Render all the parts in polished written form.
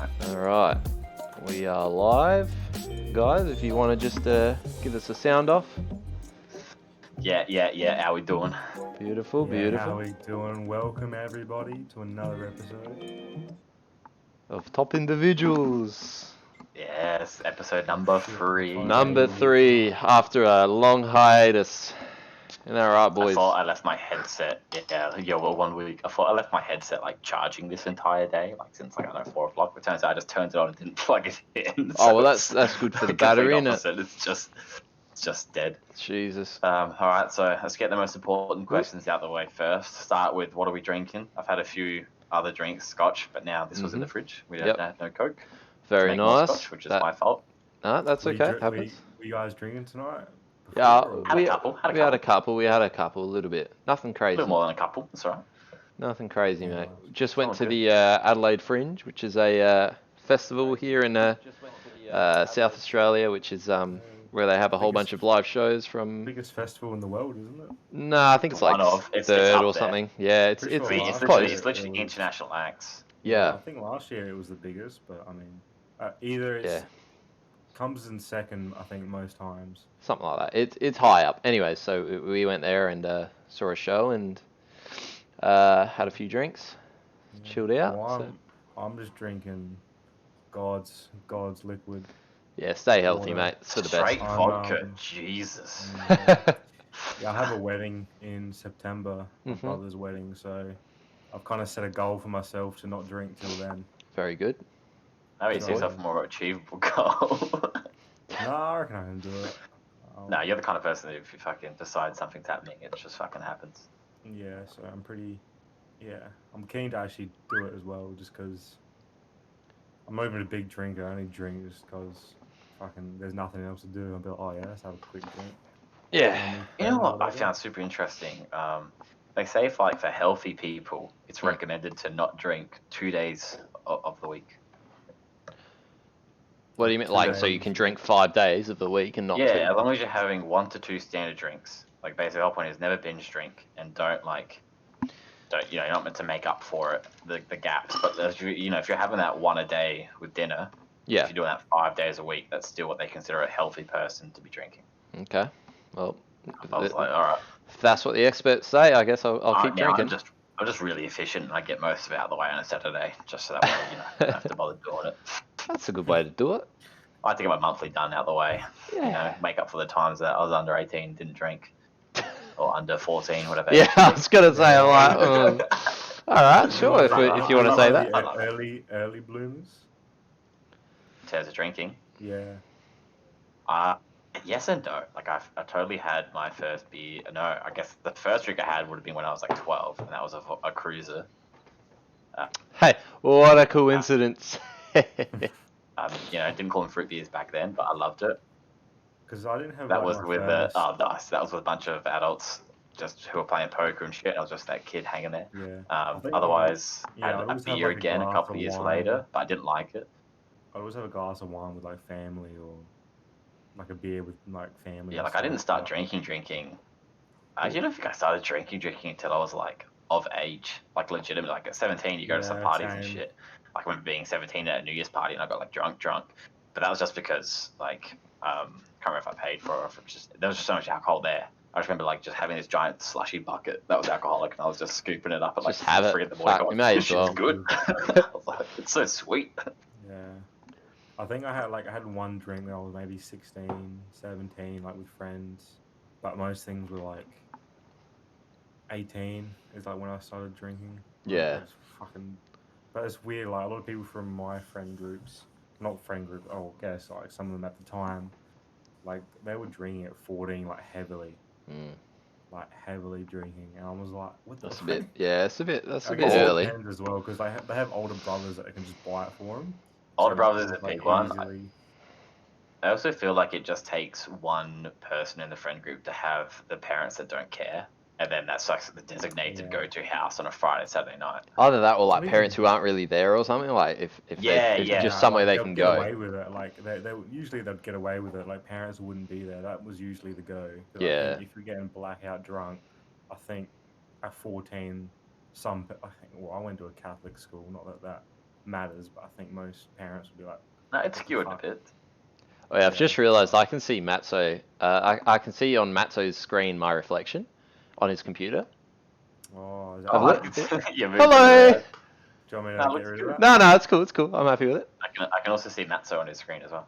All right, we are live, guys. If you want to just give us a sound off. Yeah. How we doing? Beautiful, How beautiful. we doing? Welcome everybody to another episode. Of Top Individuals. Yes, episode number Shit, 3. finally. Number 3 after a long hiatus. Isn't that right, I boys? thought I left my headset. Well, 1 week. I thought I left my headset like charging this entire day, like since like I don't know 4 o'clock. But turns out I just turned it on and didn't plug it in. Oh, well, that's good for the battery, innit? Opposite. It's just dead. Jesus. All right, so let's get the most important questions out of the way first. Start with what are we drinking? I've had a few other drinks, scotch, but now this was in the fridge. We don't have no Coke. Very Make more nice. scotch, which is my fault. No, that's okay. Happens. Were you guys drinking tonight? Yeah, Had a couple. We had a couple, a little bit. Nothing A crazy. bit more than a couple. That's all right. Nothing crazy, mate. Just went Sounds to good. the Adelaide Fringe, which is a festival here in South Australia, which is where they have a whole bunch of live shows from. Biggest festival in the world, isn't it? No, I think it's like One of. It's third up or there. something. Yeah, it's Pretty sure it's last close. year It's literally it was- international acts. Yeah, I think last year it was the biggest, but I mean, either it's comes in second, I think most times. something like that. It's high up. Anyway, so we went there and saw a show and had a few drinks, chilled out. Well, So, I'm just drinking God's liquid. yeah, stay healthy, Water. mate. It's for the Straight best. vodka. Jesus. Yeah, I have a wedding in September, my Mhm. brother's wedding, so I've kind of set a goal for myself to not drink till then. Very good. Maybe it's yourself a more achievable goal. No, I reckon I can do it. No, you're the kind of person that if you fucking decide something's happening, it just fucking happens. Yeah, so I'm keen to actually do it as well, just because I'm not even a big drinker. I only drink just because fucking there's nothing else to do. I'll be like, oh yeah, let's have a quick drink. Yeah. You know what I found super interesting? They say for healthy people, it's recommended to not drink 2 days of the week. What do you mean? Like, so you can drink 5 days of the week and not Yeah, two? as long as you're having 1 to 2 standard drinks. Like basically, the whole point is never binge drink and don't you're not meant to make up for it the gaps. But if you're having that one a day with dinner, Yeah. if you're doing that 5 days a week, that's still what they consider a healthy person to be drinking. Okay. Well, I was like, all right. if that's what the experts say, I guess I'll keep Now drinking. I'm just really efficient and I get most of it out of the way on a Saturday, just so that way I don't have to bother doing it. That's a good way to do it. I like to get my monthly done out of the way. Yeah. Make up for the times that I was under 18, didn't drink, or under 14, whatever. Yeah, I was gonna say, I'm like, all right, sure, if you want to say that. Early bloomers. In terms of drinking, Yeah. yes and no. Like I totally had my first beer. No, I guess the first drink I had would have been when I was like 12, and that was a cruiser. Hey, what a coincidence. Didn't call them fruit beers back then, but I loved it. Because I didn't have. That like, was my with first... nice. That was with a bunch of adults just who were playing poker and shit. I was just that kid hanging there. Yeah. I think Otherwise, I had a always have, beer like, a again a glass couple of of years wine. later, but I didn't like it. I always have a glass of wine with like family or like a beer with like family. Yeah, and like I didn't stuff. start drinking. I don't think I started drinking until I was like of age, like legitimate. Like at 17, you go to some Yeah, parties and same. shit. Like I remember being 17 at a New Year's party and I got like drunk. But that was just because like can't remember if I paid for it or if it was just there was just so much alcohol there. I just remember like just having this giant slushy bucket that was alcoholic and I was just scooping it up at like Just have it. 3 in the morning. Fuck, going, you may this as shit's well. good. I was like, it's so sweet. Yeah. I think I had one drink when I was maybe 16, 17, like with friends. But most things were like 18 is like when I started drinking. Yeah. It's fucking. But it's weird. Like a lot of people from my friend groups, not friend group. Oh, I guess like some of them at the time, like they were drinking at 14, like heavily, like heavily drinking, and I was like, what the? That's a fuck? bit, yeah, that's a bit I guess it early. depends as well because they have older brothers that can just buy it for them. Older brother's a big one. Easily. I also feel like it just takes one person in the friend group to have the parents that don't care, and then that's like the designated Yeah. go-to house on a Friday, Saturday night. Either that or like Maybe- parents who aren't really there or something. Like if Yeah, they, yeah. just somewhere they they'll can get go. away with it. Like they usually they'd get away with it. Like parents wouldn't be there. That was usually the go. 'Cause I Yeah. think if you're getting blackout drunk, I think at 14, I went to a Catholic school. Not that matters, but I think most parents would be like, No, it's What the skewed a fuck? bit. Oh yeah, I've Yeah. just realised I can see Matzo. I can see on Matzo's screen my reflection on his computer. oh, is that I've Oh, lit- I can see you moved Hello. it. do you want me That to get looks rid good. of that? No, it's cool. It's cool. I'm happy with it. I can also see Matzo on his screen as well.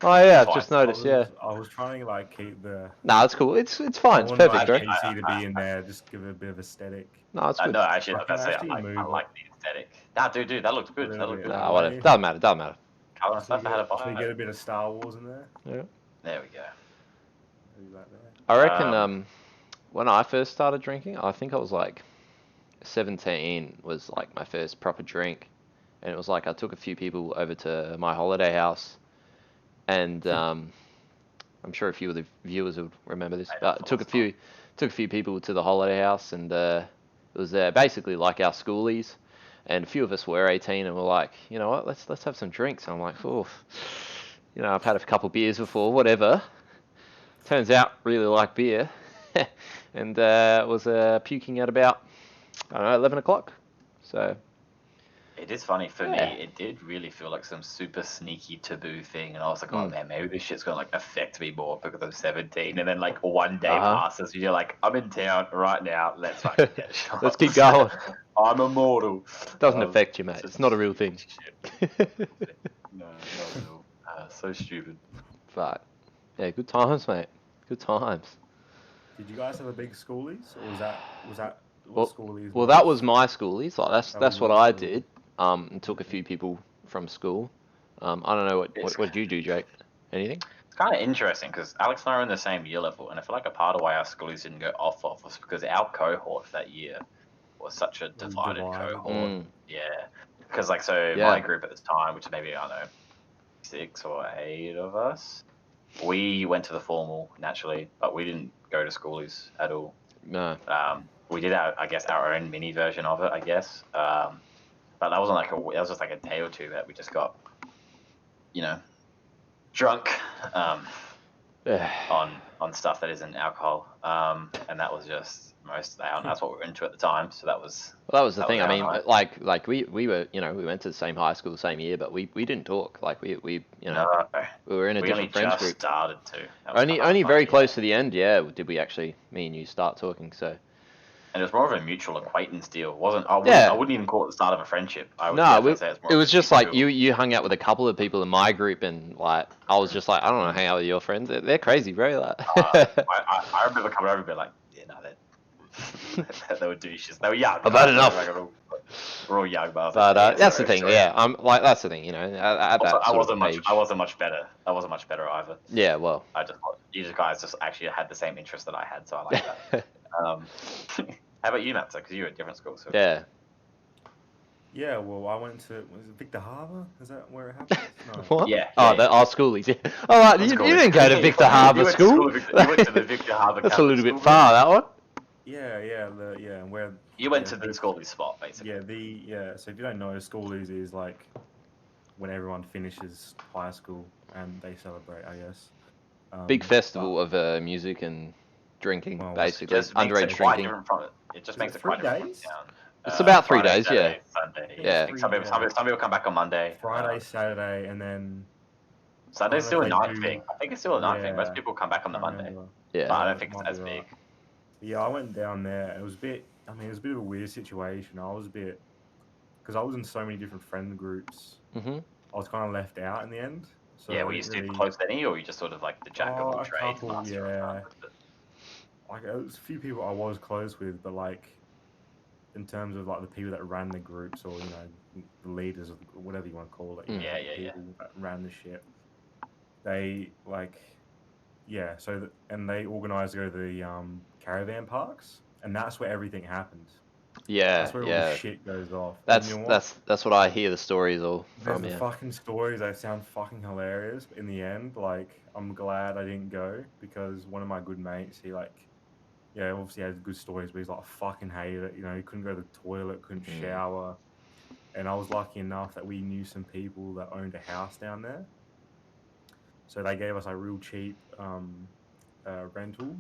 Oh yeah, I've Fine. just noticed. Yeah. I was trying to like keep the. No, it's cool. It's I fine. It's wanted perfect, my Dre. PC to be in there, just give it a bit of aesthetic. No, it's good. No, actually, I can that's it. actually I move like the aesthetic. Nah, dude, that looks good. little That looks bit. good. Nah, Nah, whatever. way. Doesn't matter. Doesn't matter. Color So stuff you ahead of get bio. a bit of Star Wars in there. Yeah. There we go. Maybe like that. I reckon Um, when I first started drinking, I think I was like 17 was like my first proper drink, and it was like I took a few people over to my holiday house, and I'm sure a few of the viewers would remember this. I But don't took a follow few people to the holiday house, and it was basically like our schoolies, and a few of us were 18, and we're like, you know what, let's have some drinks. And I'm like, oh, you know, I've had a couple beers before, whatever. Turns out, really like beer, and was puking at about, I don't know, 11 o'clock. So It is funny for Yeah. me. It did really feel like some super sneaky taboo thing, and I was like, "Oh Mm. man, maybe this shit's gonna like affect me more because I'm 17." And then like one day Uh-huh. passes, and you're like, "I'm in town right now. Let's fucking get shots. Let's keep going. I'm immortal." Doesn't affect you, mate. just It's not a real thing. shit. No, not at all. So stupid. But yeah, good times, mate. Good times. Did you guys have a big schoolies, or was that Well- what schoolies? Well, that was my schoolies. Like that's That was what your I school. did. And took a few people from school. I don't know what did you do, Jake? Anything? It's kind of interesting because Alex and I are in the same year level, and I feel like a part of why our schoolies didn't go off was because our cohort that year was such a divided divided. cohort. Mm. Yeah, because like so Yeah. my group at this time, which maybe I don't know 6 or 8 of us, we went to the formal naturally, but we didn't go to schoolies at all. No. We did our own mini version of it, I guess. But that wasn't that was just like a day or two that we just got, drunk on stuff that isn't alcohol, and that was just most of the hour. That's what we were into at the time. So that was. Well, that was the That thing. was I our mean, night. like we were, we went to the same high school the same year, but we didn't talk. Like we No, we were in a we only different friends just group. started to. That was Only kind of very funny, close yeah. to the end, yeah. Did we actually, me and you, start talking? So And it was more of a mutual acquaintance deal. It wasn't I Yeah. wouldn't even call it the start of a friendship. I would no, definitely say it's more it of was a just like mutual- you hung out with a couple of people in my group, and like I was just like, I don't want to hang out with your friends. They're crazy, bro. Like, I remember coming over and being like, yeah, no, they were douches. They were young. I've had enough. We're all young, but but that's the sorry, thing, sorry. yeah. I'm like, that's the thing, at that Also, sort of age. I wasn't much better. I wasn't much better either. Yeah, well, I just thought you guys just actually had the same interest that I had, so I like that. How about you, Matt? Because you were at different schools. So. yeah. Yeah, well, I went to was it Victor Harbour? Is that where it happened? No. What? Yeah, Oh, yeah. our schoolies. Yeah. Oh, right, you didn't go to Victor Harbour You went School. to you went to the Victor Harbour. That's a little Catholic bit school, far, that one. Yeah, and where You went yeah, to the school spot, basically. So if you don't know, schoolies is like when everyone finishes high school and they celebrate, I guess. Big but- festival of music and drinking, Well, basically. Just makes Underage it quite drinking. different from it. It just Is makes it it quite 3 different days? from town. It's about 3 Friday, days, yeah. Saturday, Sunday. Yeah. I think some people come back on Monday. Friday, Saturday, and then Sunday's I still a don't know if night they thing. do- I think it's still a night thing. Yeah. Most people come back on the I can't Monday. remember. Yeah. But I Yeah, don't think it's might as be big. right. Yeah, I went down there. It was a bit. I mean, it was a bit of a weird situation. I was a bit because I was in so many different friend groups. hmm I was kind of left out in the end. So Yeah, I were you didn't super really- close to any, or were you just sort of like the jack of all a trades? couple, master of yeah. none? Like there was a few people I was close with, but like in terms of like the people that ran the groups or the leaders or whatever you want to call it, you know, Yeah, the yeah, yeah. people that ran the shit. They like, yeah. And they organised to go to the caravan parks, and that's where everything happened. Yeah, That's where all yeah. the shit goes off. And That's you know what? that's what I hear the stories all There's from. the Yeah. fucking stories that sound fucking hilarious, but in the end, like, I'm glad I didn't go because one of my good mates, he obviously had good stories, but he's like, I fucking hated it. He couldn't go to the toilet, couldn't Mm. shower, and I was lucky enough that we knew some people that owned a house down there, so they gave us like real cheap rental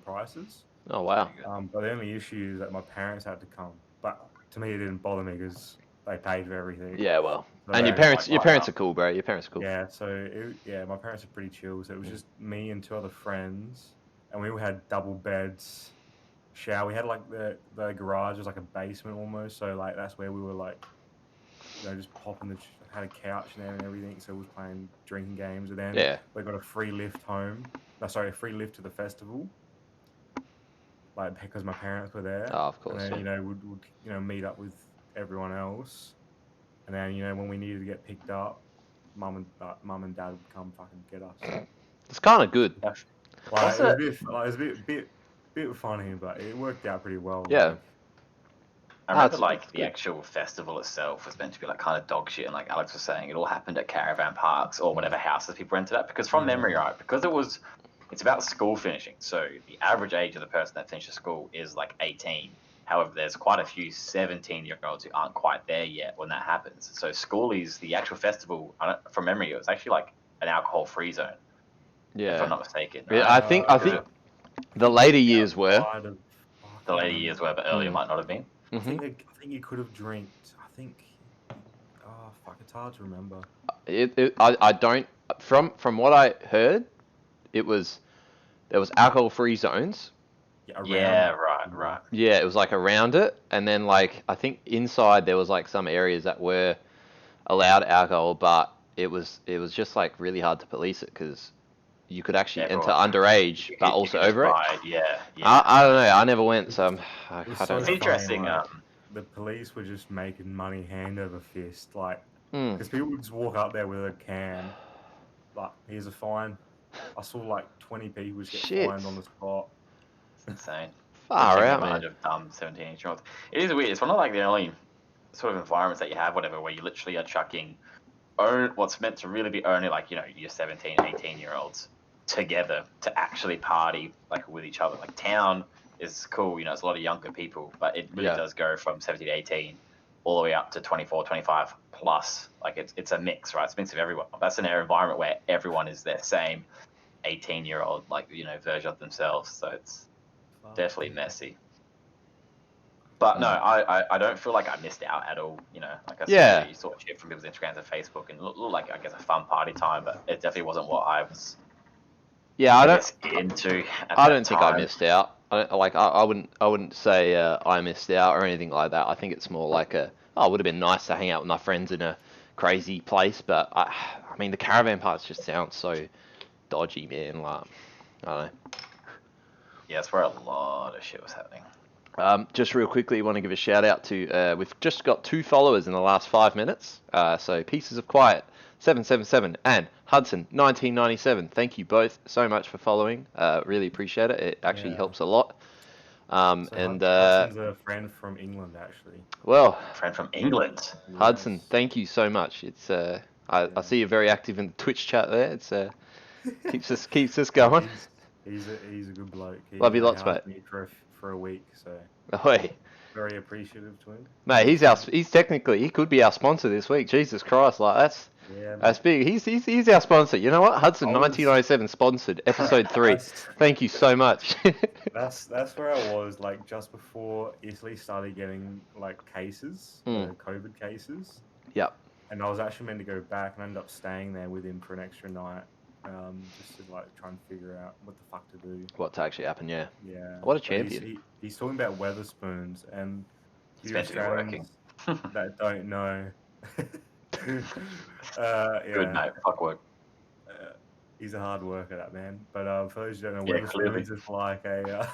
prices. Oh wow. But the only issue is that my parents had to come. But to me, it didn't bother me because they paid for everything. Yeah, well, So, and your parents are cool, bro. Your parents are cool. yeah, my parents are pretty chill. So it was just me and two other friends, and we all had double beds, shower. We had like the garage was like a basement almost, so like that's where we were like, just popping had a couch in there and everything. So we was playing drinking games, and then Yeah. we got a free lift home. No, sorry, a free lift to the festival. Like because my parents were there, Oh, of course. and then Yeah. would meet up with everyone else, and then when we needed to get picked up, mum and dad would come fucking get us. It's kind of good. Like, What's it was a bit funny, but it worked out pretty well. Yeah. Like, I remember it's like the good. actual festival itself was meant to be like kind of dog shit, and like Alex was saying, it all happened at caravan parks or whatever houses people rented at. Because from memory, right, because it's about school finishing, so the average age of the person that finishes school is like 18. However, there's quite a few 17-year-olds who aren't quite there yet when that happens. So schoolies, the actual festival, from memory, it was actually like an alcohol-free zone, if Yeah. I'm not mistaken. Yeah, Right? I think the later years were. outside of- I The can't later years were, but earlier might not have been. I Mhm. think you could have drank. I think. Oh fuck! It's hard to remember. I don't. From what I heard, there was alcohol-free zones. Yeah, around Yeah, it. right. Yeah, it was like around it, and then like I think inside there was like some areas that were allowed alcohol, but it was just like really hard to police it because you could actually enter Everyone- underage, You but could- you also could just over it. buy- Yeah. I don't know. I never went, so I It was don't so know. It's interesting. funny, like, the police were just making money hand over fist, like Mm. because people would just walk up there with a can, like here's a fine. I saw like 20 people just get Shit. fined on the spot. It's insane. Far Taking out, advantage man. of dumb 17-year-olds. It is weird. It's one of like the only sort of environments that you have, whatever, where you literally are chucking what's meant to really be only like your 17, 18-year-olds together to actually party like with each other. Like town is cool, it's a lot of younger people, but it really Yeah. does go from 17 to 18 all the way up to 24, 25 plus. Like it's a mix, right? It's a mix of everyone. That's an environment where everyone is their same 18-year-old version of themselves. So it's definitely messy. But no, I don't feel like I missed out at all. Like I said, Yeah. you saw shit from people's Instagrams and Facebook, and it looked like I guess a fun party time, but it definitely wasn't what I was. Yeah, I don't. guess, into. At I that don't think I time. missed out. I wouldn't say I missed out or anything like that. I think it's more like it would have been nice to hang out with my friends in a crazy place, but I mean the caravan parks just sound so dodgy, man. Like I don't know. Yeah, that's where a lot of shit was happening. Just real quickly, want to give a shout out to we've just got 2 followers in the last 5 minutes. So Pieces of Quiet 777 and Hudson 1997. Thank you both so much for following. Really appreciate it. It actually helps a lot. So Hudson's a friend from England, actually. Well, A friend from England. Hudson, Yes. thank you so much. It's I see you're very active in the Twitch chat there. It's keeps us going. He's a good bloke. He Love you lots, helped mate. me for a week, so Ahoy. very appreciative to him. Mate, he could be our sponsor this week. Jesus Christ, like Yeah, that's big. He's our sponsor. You know what? Hudson I was- 1997 sponsored episode 3. Thank you so much. That's where I was like just before Italy started getting like cases, COVID cases. Yep. And I was actually meant to go back and I ended up staying there with him for an extra night, just to like try and figure out what the fuck to do. What to actually happen? Yeah. Yeah. What a But champion. He's talking about Weatherspoons and It's you meant to be working. Australians that don't know. Yeah. Good mate. Fuck work. He's a hard worker, that man. But for those who don't know, Yeah, clearly. Weatherspoons is like a.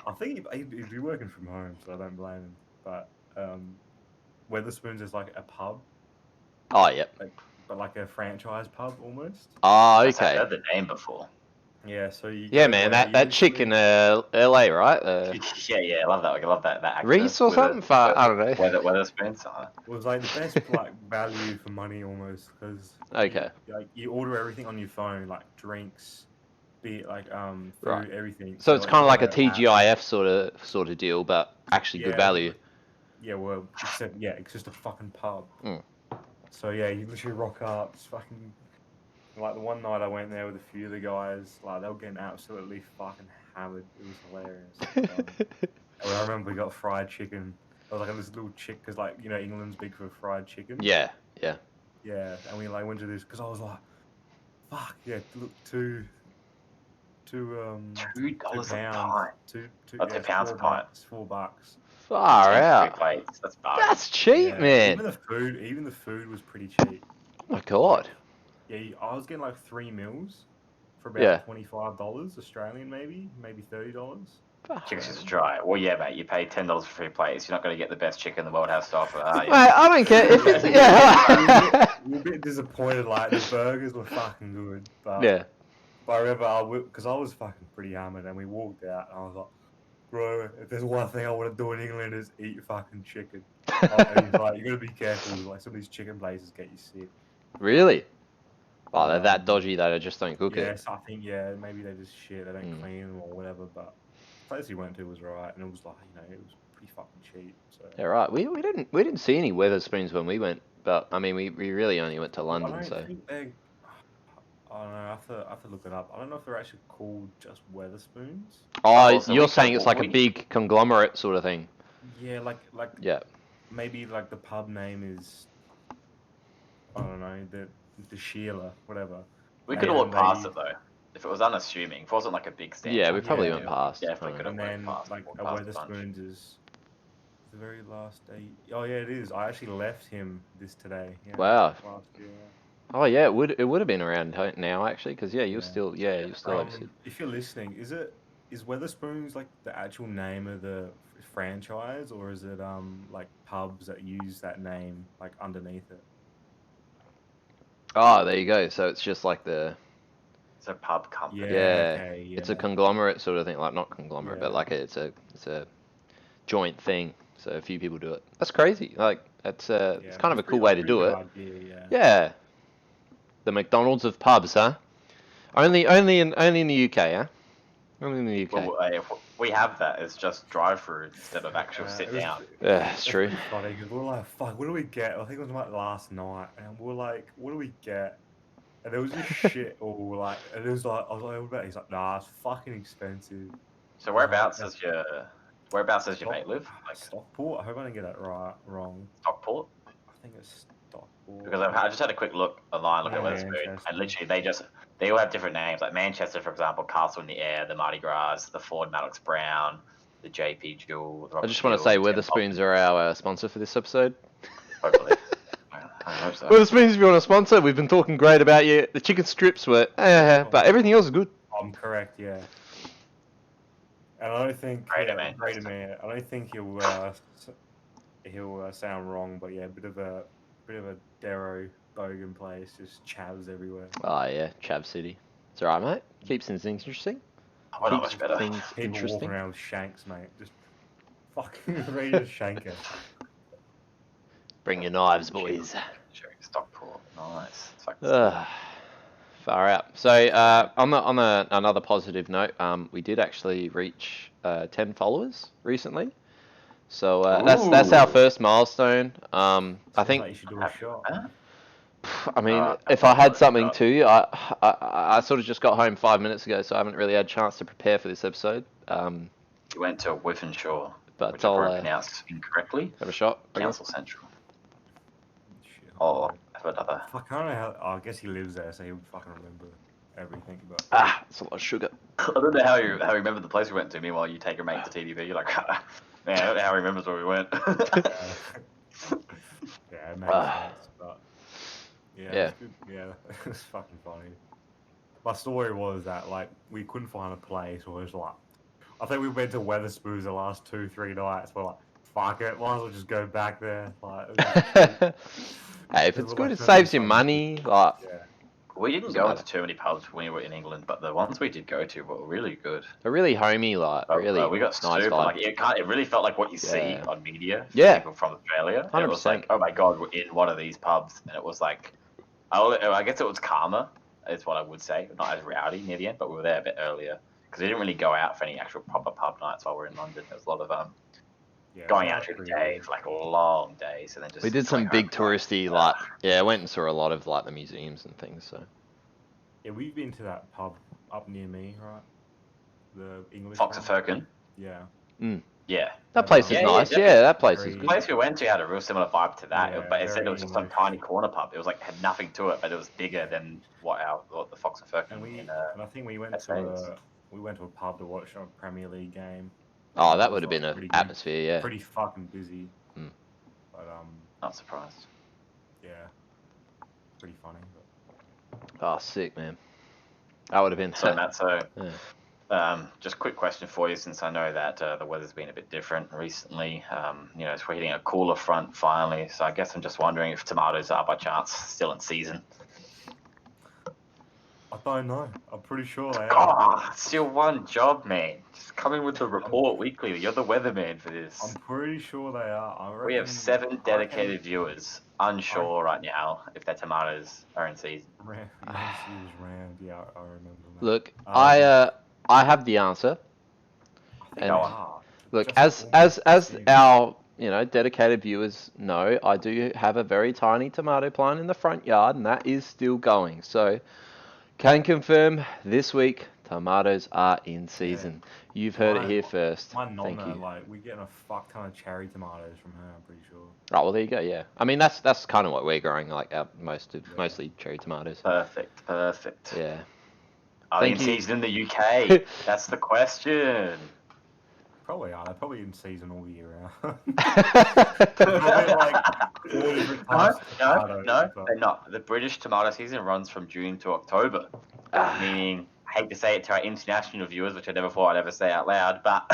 I think he'd be working from home, so I don't blame him. But Weatherspoons is like a pub, Oh, yep. but like a franchise pub almost. Oh, I've okay. heard the name before. Yeah, so you. Yeah, go man. there, That chick in LA, right? Yeah, I love that. I love that actor. Reese or something? I don't know. Weatherspoons. It was like the best like value for money almost because Okay. you order everything on your phone, like drinks, beer, like food, Right. everything. So it's kind of like a you know, TGIF sort of deal, but actually good Yeah. value. Yeah, well, except it's just a fucking pub. Mm. So yeah, you literally rock up, it's fucking. Like the one night I went there with a few of the guys, like they were getting absolutely fucking hammered. It was hilarious. I remember we got fried chicken. I was like this little chick, because like England's big for fried chicken. Yeah, yeah. Yeah, and we like went to this because I was like, fuck yeah, look two $2 a pounds, pint. two Oh, yeah, £2 a pint. $4. Far Cheap out. 3 plates. That's bargain. That's cheap, Yeah, man. even the food was pretty cheap. Oh my god. Yeah, I was getting like 3 meals for Yeah. about $25 Australian, maybe $30. Chicken scissors dry. Well, yeah, mate. You pay $10 for 3 plates. You're not going to get the best chicken the world has to offer, are you? Mate, I don't care if it's yeah. We were a bit disappointed. Like the burgers were fucking good, but Yeah. But I remember because I was fucking pretty hammered, and we walked out, and I was like, bro, if there's one thing I want to do in England is eat fucking chicken. And he's like, you gotta be careful. Like some of these chicken places get you sick. Really? Oh, they're that dodgy that I just don't cook it. Yes, I think maybe they just shit. They don't clean them or whatever. But the place we went to was right, and it was like it was pretty fucking cheap. So Yeah, right. We didn't see any Weatherspoons when we went, but I mean we really only went to London, I don't so. think they. I don't know. I have to look it up. I don't know if they're actually called just Weatherspoons. Oh, so you're we saying got it's like a we- big conglomerate sort of thing. Yeah, like Yeah. maybe like the pub name is I don't know the Sheila, whatever. We could have walked past they- it though. If it was unassuming, if it wasn't like a big stand. Yeah, we probably Yeah, went past. definitely could have And went then past. like walked a past a bunch. Weatherspoons is the very last day. Oh yeah, it is. I actually left him today. Yeah, Wow. last year. Oh yeah, it would have been around now actually, because you're Yeah. still you're still obviously. If you're listening, is Weatherspoons like the actual name of the franchise, or is it like pubs that use that name like underneath it? Oh, there you go. So it's just like the It's a pub company. Yeah, okay, it's a conglomerate sort of thing, like not conglomerate, but Yeah. like it's a joint thing. So a few people do it. That's crazy. Like it's it's kind of a cool way to do it. Idea, Yeah. The McDonald's of pubs, huh? Only in the UK, huh? Only in the UK. Well, if we have that. It's just drive-through instead of actual sit it was- down. Yeah, it's true. pretty funny because we were like, "Fuck, what do we get?" I think it was like last night, and we were like, "What do we get?" And it was just shit. All like, and it was like, I was like, "What about?" He's like, "Nah, it's fucking expensive." So whereabouts does your mate live? Like Stockport. I hope I didn't get that wrong. Stockport? I think it's Stockport. Because I just had a quick look online, look at Yeah, Weatherspoon, Manchester. and literally they all have different names. Like Manchester, for example, Castle in the Air, the Mardi Gras, the Ford Maddox Brown, the JP Jewel. The I just want to say Weatherspoons are our sponsor for this episode. Hopefully. I hope so. Weatherspoons, if you want to sponsor, we've been talking great about you. The chicken strips were, but everything else is good. I'm correct, yeah. And I don't think Greater Manchester. Man. I don't think he'll sound wrong, but yeah, bit of a Darrow Bogan place, just chavs everywhere. Oh yeah, Chav City. It's alright, mate. Keeps things interesting. Oh, not Keeps much better. things People interesting. walking around with shanks, mate, just fucking ready to shank it. Bring your knives, boys. Sure, Stockport. Nice. It's like- Far out. So on another positive note, we did actually reach 10 followers recently. So that's our Ooh. first milestone. I Like think. you should do a shot. Huh? I mean, Uh, if I had uh, something uh, to, I sort of just got home 5 minutes ago, so I haven't really had a chance to prepare for this episode. You went to Wythenshawe, But which I'll I probably pronounced incorrectly. have a shot. I guess. Council Central. Shit. Oh, I have another. Fuck, I don't know how. I guess he lives there, so he would fucking remember everything. But It's a lot of sugar. I don't know how you remember the place we went to. Meanwhile, you take your mate to TDV. You're like, man, I don't know how he remembers where we went. yeah, it makes Ah. sense. But yeah, Yeah. It's good. Yeah, it's fucking funny. My story was that like we couldn't find a place, or it was like, I think we went to Weatherspoons the last 2-3 nights. We're like, fuck it, might as well just go back there. Like, it was just cheap. Hey, if It it's was good, like it 30 saves you something. money. Like, yeah. We didn't Doesn't go matter. into too many pubs when we were in England, but the ones we did go to were really good. a really homey, like, really We got nice super, vibe. like it really felt like what you see Yeah. on media. For Yeah. people from Australia. And it was 100%. like, oh my god, we're in one of these pubs, and it was like, I guess it was calmer, is what I would say, not as rowdy near the end, but we were there a bit earlier because we didn't really go out for any actual proper pub nights while we were in London. There was a lot of Yeah, going that out was through the pretty day good. for like long days, and then just We did some going big home. touristy, like, yeah, I went and saw a lot of, like, the museums and things, so. Yeah, we've been to that pub up near me, right? The English Fox and pub. Firkin. Yeah. Yeah. That place is Yeah, nice. yeah, Yeah, that place is very- The good. place we went to had a real similar vibe to that, Yeah, but instead it very was just some English. tiny corner pub. It was like had nothing to it, but it was bigger than what the Fox and Firkin And I think we went to Mercedes. a pub to watch a Premier League game. Oh, And that it would was, have like, been an pretty good, atmosphere. Yeah. pretty fucking busy. Mm. But Not surprised. yeah, pretty funny. Oh, sick, man. That would have been So so. Matt, so Yeah. just a quick question for you, since I know that the weather's been a bit different recently. You know, so we're hitting a cooler front finally. So I guess I'm just wondering if tomatoes are by chance still in season. I don't know. I'm pretty sure they are. God, it's your one job, man. Just come in with the report weekly. You're the weatherman for this. I'm pretty sure they are. We have 7 I reckon dedicated viewers unsure right now if their tomatoes are in season. Nancy was round. Yeah, I remember that. Look, Um, I have the answer. I think and- they are. Look, Just as almost season. our dedicated viewers know, I do have a very tiny tomato plant in the front yard, and that is still going. So, can confirm this week tomatoes are in season. You've heard it My- here first. My Thank nonna, you. like, we're getting a fuck ton of cherry tomatoes from her. I'm pretty sure. Right, well there you go. Yeah, I mean that's kind of what we're growing, like our mostly cherry tomatoes. Perfect. Yeah. Are they in Thank you. season in the UK? That's the question. Probably are. They're probably in season all year round. No, they're not. The British tomato season runs from June to October, meaning, I hate to say it to our international viewers, which I never thought I'd ever say out loud, but,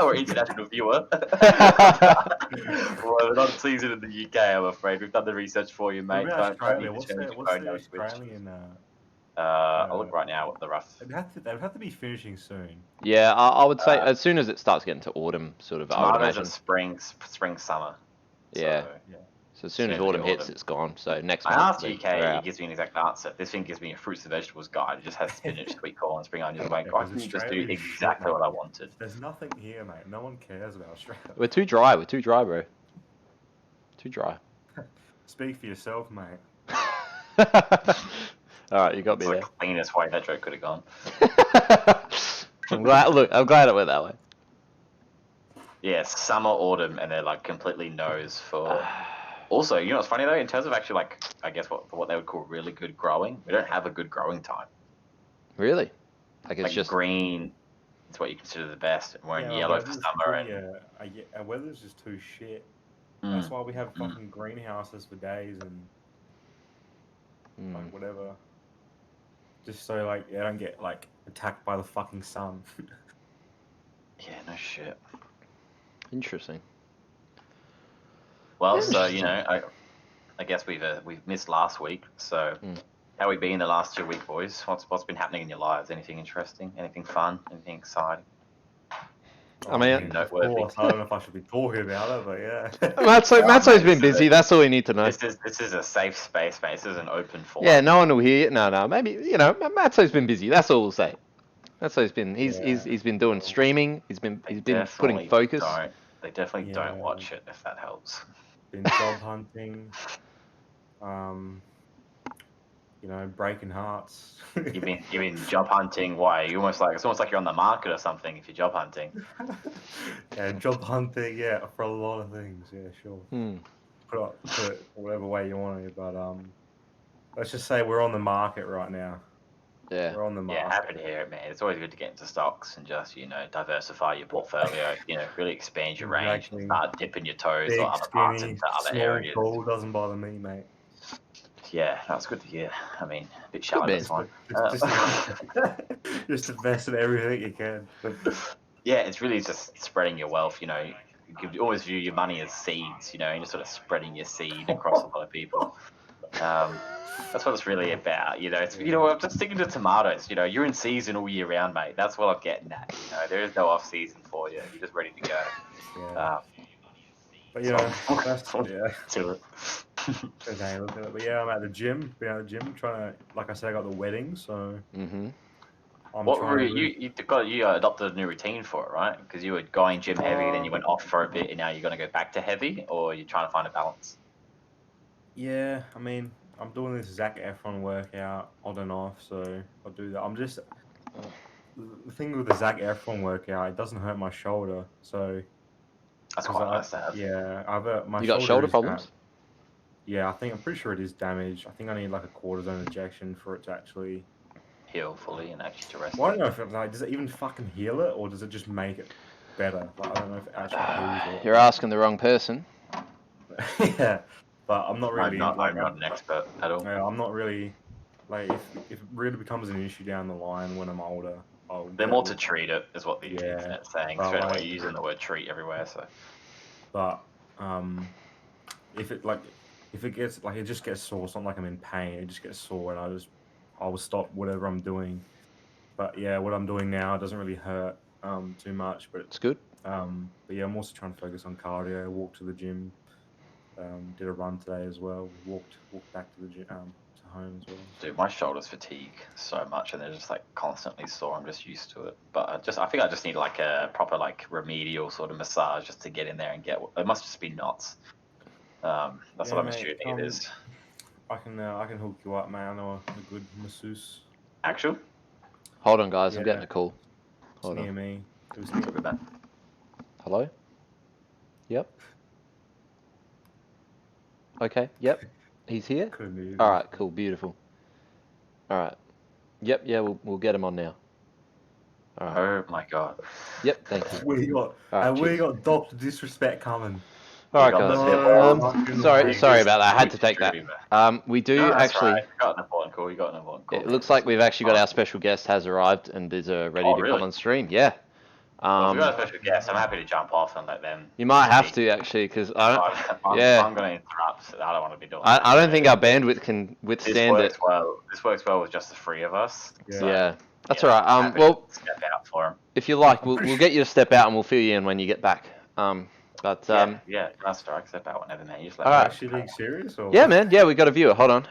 or international viewer. Well, we're not season in the UK, I'm afraid. We've done the research for you, mate. What about Don't need Australia? to What's change the, your what's phone the now, switch. Australian? I'll look right now what the rough. They'd have to be finishing soon. Yeah, I would say as soon as it starts getting to autumn, sort of, I would Tomatoes imagine. are spring, summer. Yeah. So, So as soon as Soon as autumn the hits, autumn. it's gone. So next I month. asked they're UK, it out. gives me an exact answer. This thing gives me a fruits and vegetables guide. It just has spinach, sweet corn, spring onions. Like, Yeah, I 'cause can just do Australia is shit, exactly what mate. I wanted. There's nothing here, mate. No one cares about Australia. We're too dry. We're too dry, bro. Too dry. Speak for yourself, mate. All right, you got It's me the there. cleanest way that joke could have gone. I'm glad. Look, I'm glad it went that way. Yeah, summer, autumn, and they're like completely no's for. Also, you know what's funny though? In terms of actually, like, I guess what they would call really good growing, we don't have a good growing time. Really? Like it's Like just. green, it's what you consider the best, and we're in our yellow for weather's summer. pretty, And our weather's just too shit. That's why we have Mm. fucking greenhouses for days and like whatever. Just so like I don't get like attacked by the fucking sun. Yeah, no shit. Interesting. Well, so Interesting. I guess we've missed last week. So how we been the last 2 weeks, boys? What's been happening in your lives? Anything interesting? Anything fun? Anything exciting? I mean, of noteworthy. course, I don't know if I should be talking about it, but yeah. Matso's been busy. That's all you need to know. This is a safe space, mate. This is an open forum. Yeah, no one will hear it. No. Maybe Matso's been busy. That's all we'll say. Matso's been he's been doing streaming. He's been putting Definitely focus. They definitely don't Yeah. watch it if that helps. Been job hunting. Breaking hearts. You've been job hunting. Why? It's almost like you're on the market or something if you're job hunting. Yeah, job hunting. Yeah, for a lot of things. Yeah, sure. Put it whatever way you want it, but let's just say we're on the market right now. Yeah. We're on the market. Yeah, happy to hear it, man. It's always good to get into stocks and just diversify your portfolio. Really expand your range and Exactly. start dipping your toes Big, or other parts skinny, into other small, areas. tall doesn't bother me, mate. Yeah, that's good to hear. I mean, a bit shallow, man. that's fine. Just invest in everything you can. Yeah, it's really just spreading your wealth. You always view your money as seeds. And you're sort of spreading your seed across a lot of people. That's what it's really about. It's I'm just sticking to tomatoes. You're in season all year round, mate. That's what I'm getting at. There is no off season for you. You're just ready to go. Yeah. But that's To it. okay. But yeah, I'm at the gym. Been at the gym trying to, like I said, I got the wedding, so Mm-hmm. I'm What trying were to you adopted a new routine for it, right? Because you were going gym heavy, then you went off for a bit, and now you're going to go back to heavy, or you're trying to find a balance? Yeah, I mean, I'm doing this Zac Efron workout on and off, so I'll do that. The thing with the Zac Efron workout, it doesn't hurt my shoulder, so That's 'Cause quite nice to have. Yeah, my You got shoulder is problems? yeah, I'm pretty sure it is damaged. I think I need like a cortisone injection for it to actually. Heal fully and actually to rest. Well, I don't know if it, like, does it even fucking heal it or does it just make it better? Like, I don't know if it actually heals You're asking the wrong person. it. Yeah, but I'm not really I'm like not an expert at all. yeah, I'm not really like if it really becomes an issue down the line when I'm older, I'll They're get more it. to treat it, is what the Yeah, internet's saying. but, Straight away, like- you're using the word treat everywhere. So But if it gets like it just gets sore, it's not like I'm in pain. It just gets sore, and I will stop whatever I'm doing. But yeah, what I'm doing now doesn't really hurt too much. It's good. But yeah, I'm also trying to focus on cardio. Walk to the gym. Did a run today as well. Walked back to the gym to home as well. dude, my shoulders fatigue so much, and they're just like constantly sore. I'm just used to it. But I think I just need like a proper like remedial sort of massage just to get in there and get. It must just be knots. That's Yeah, what I'm mate, assuming it is. I can hook you up, man. I know a good masseuse. Actual? Hold on, guys. I'm Yeah. getting a call. It's Hold near on. me. It was near Good man. Hello? Yep. Okay. Yep. He's here. Couldn't be. All right. Cool. Beautiful. All right. Yep. Yeah. We'll get him on now. All right. Oh my god. Yep. Thank you. We got All right. and we cheers. got Doctor Disrespect coming. All right, We got guys. the- Sorry about that. I had to take that. We do No, that's actually. right. You got an important call. You got an important call. It looks like we've actually got our special guest has arrived and is ready Oh, to really? come on stream. Yeah. Well, if we got a special guest, I'm happy to jump off and let them. You might have speak. to actually, because I'm going to going to interrupt. I don't want to be doing. I don't think our bandwidth can this withstand works it. well. This works well with just the three of us. Yeah. So, Yeah. That's yeah, all I'm right. happy Well, to step out for him. if you like, we'll get you to step out and we'll fill you in when you get back. Yeah, that's all right. Step out whenever, man. You just let All me right. know. Actually being serious or Yeah, man. Yeah, we got a viewer. Hold on.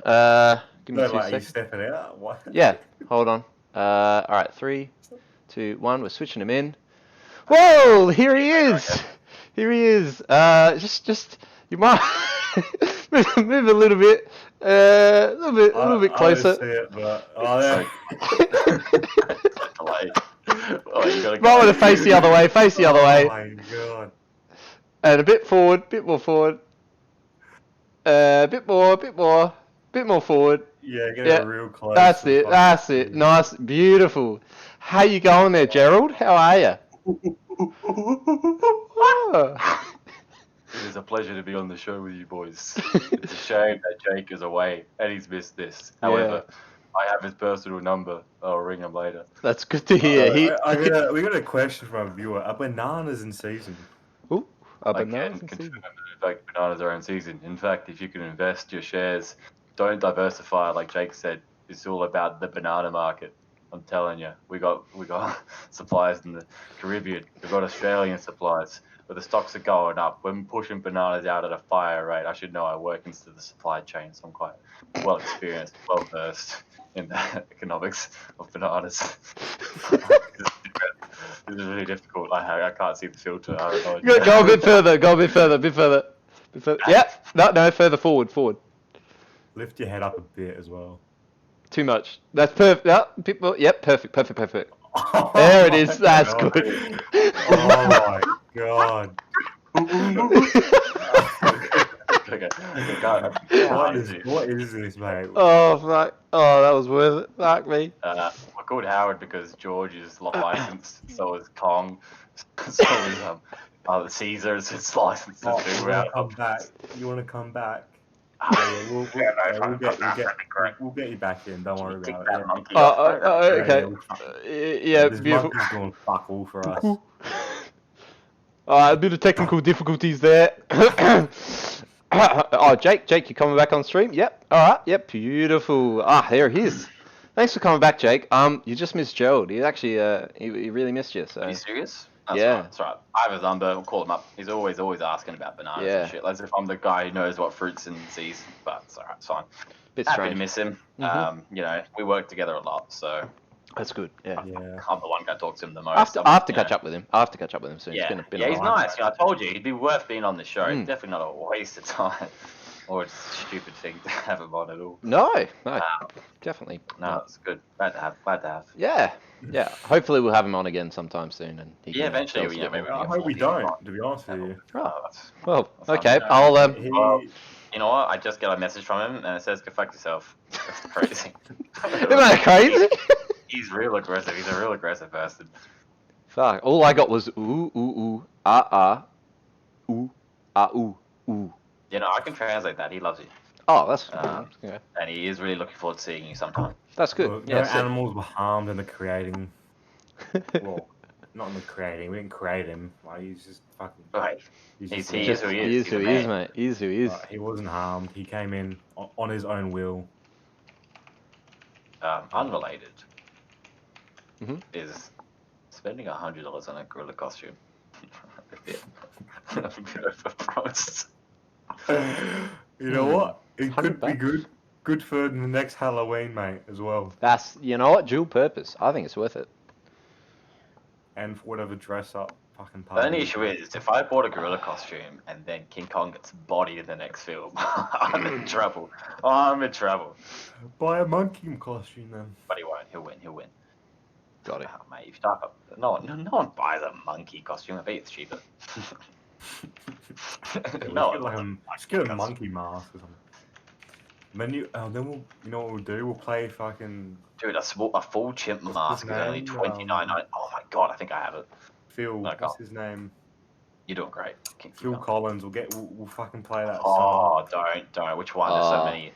Give me No, 2 like you seconds. stepping out. What? Yeah. Hold on. All right. 3, 2, 1. We're switching him in. Whoa! Here he is. Here he is. Just you might move a little bit. A little bit I closer. don't see it, but oh, Like, oh, you gotta Might want to face the other way. Face the other way. Oh my god. And a bit forward. Bit more forward. Bit more forward. Yeah, get Yeah, it real close. That's to the it. fucking That's it. screen. Nice, beautiful. How you going there, Gerald? How are you? It is a pleasure to be on the show with you boys. It's a shame that Jake is away and he's missed this. However, I have his personal number. I'll ring him later. That's good to hear. We got a question from a viewer. Are bananas in season? Ooh, I up can and down. confirm that in fact bananas are in season. In fact, if you can invest your shares, don't diversify like Jake said. It's all about the banana market. I'm telling you, we got suppliers in the Caribbean. We've got Australian suppliers, but the stocks are going up. We're pushing bananas out at a fire rate. I should know. I work into the supply chain, so I'm quite well experienced, well versed in the economics of bananas. This is really difficult. I can't see the filter. I don't know. Go a bit further. Go a bit further. Bit further. Yeah. No. Further forward. Lift your head up a bit as well. Too much. That's perfect. Yeah, bit more. Yep. Perfect. There it is. That's God. good. Oh my god. Okay. What is this, mate? Oh fuck. Oh, that was worth it. Fuck me. I called Howard because George is licensed, so is Kong, so is the Caesars. It's licensed to Oh, do you want to come back? You want to come back? Yeah, we'll get you back in. Don't worry about it. Yeah. Okay. Yeah. This Beautiful. monkey's doing fuck all for us. A bit of technical difficulties there. Oh, Jake, you coming back on stream? Yep. All right. Yep. Beautiful. There he is. Thanks for coming back, Jake. You just missed Gerald. He actually, he really missed you. So. Are you serious? That's Yeah. right, that's right. I have his number. I'll call him up. He's always asking about bananas Yeah. and shit. As if I'm the guy who knows what fruits in season. But it's alright. It's fine. Bit Happy strange. to miss him. Mhm. You know, we work together a lot, so That's good. Yeah. Yeah. I'm the one going to talk to him the most. I have to catch up with him. Soon. Yeah, It's been yeah, a he's while. nice. You know, I told you he'd be worth being on the show. Mm. It's definitely not a waste of time. or it's a stupid thing to have him on at all. No, definitely. No, not. it's good. Glad to have. Glad to have. Yeah, yeah. Hopefully we'll have him on again sometime soon, and he Yeah, can eventually, tell us a you know, bit maybe more. I hope we don't, to be honest with you. Oh, that's, well, that's fun. okay. No, I'll he, Well, you know what? I just got a message from him, and it says, "Go fuck yourself." That's crazy. Isn't that crazy? He's real aggressive. He's a real aggressive person. Fuck. All I got was ooh, ooh, ooh. You know, I can translate that. He loves you, Oh, that's yeah. and he is really looking forward to seeing you sometime. That's good. Look, Yeah, no sick. animals were harmed in the creating. Well, not in the creating. We didn't create him. Like he's just fucking. Right. He's He's- just he there. is who he is. He is He's who a he is, man. mate. He is who he is. He wasn't harmed. He came in on his own will. Unrelated Mhm. is spending $100 on a gorilla costume. Promised. You know what? It 100 could be bucks. good. Good for the next Halloween, mate, as well. That's, you know what, dual purpose. I think it's worth it. And for whatever dress up fucking The party. only issue is, if I bought a gorilla costume and then King Kong gets bodied in the next film, I'm in trouble. I'm in trouble. Buy a monkey costume then. But he won't. He'll win. He'll win. Got it. Oh, mate, if you start up, no one buys a monkey costume. I bet it's cheaper. No one buys Just get a costume. monkey mask or something. Then we'll, you know what we'll do? We'll play fucking Dude, a full chimp mask is only name? $29. Oh my god, I think I have it. Phil. Like, What's his name? You're doing great. Keep Phil going. Collins. We'll fucking play that song. Oh, don't. Which one? There's so Oh. many.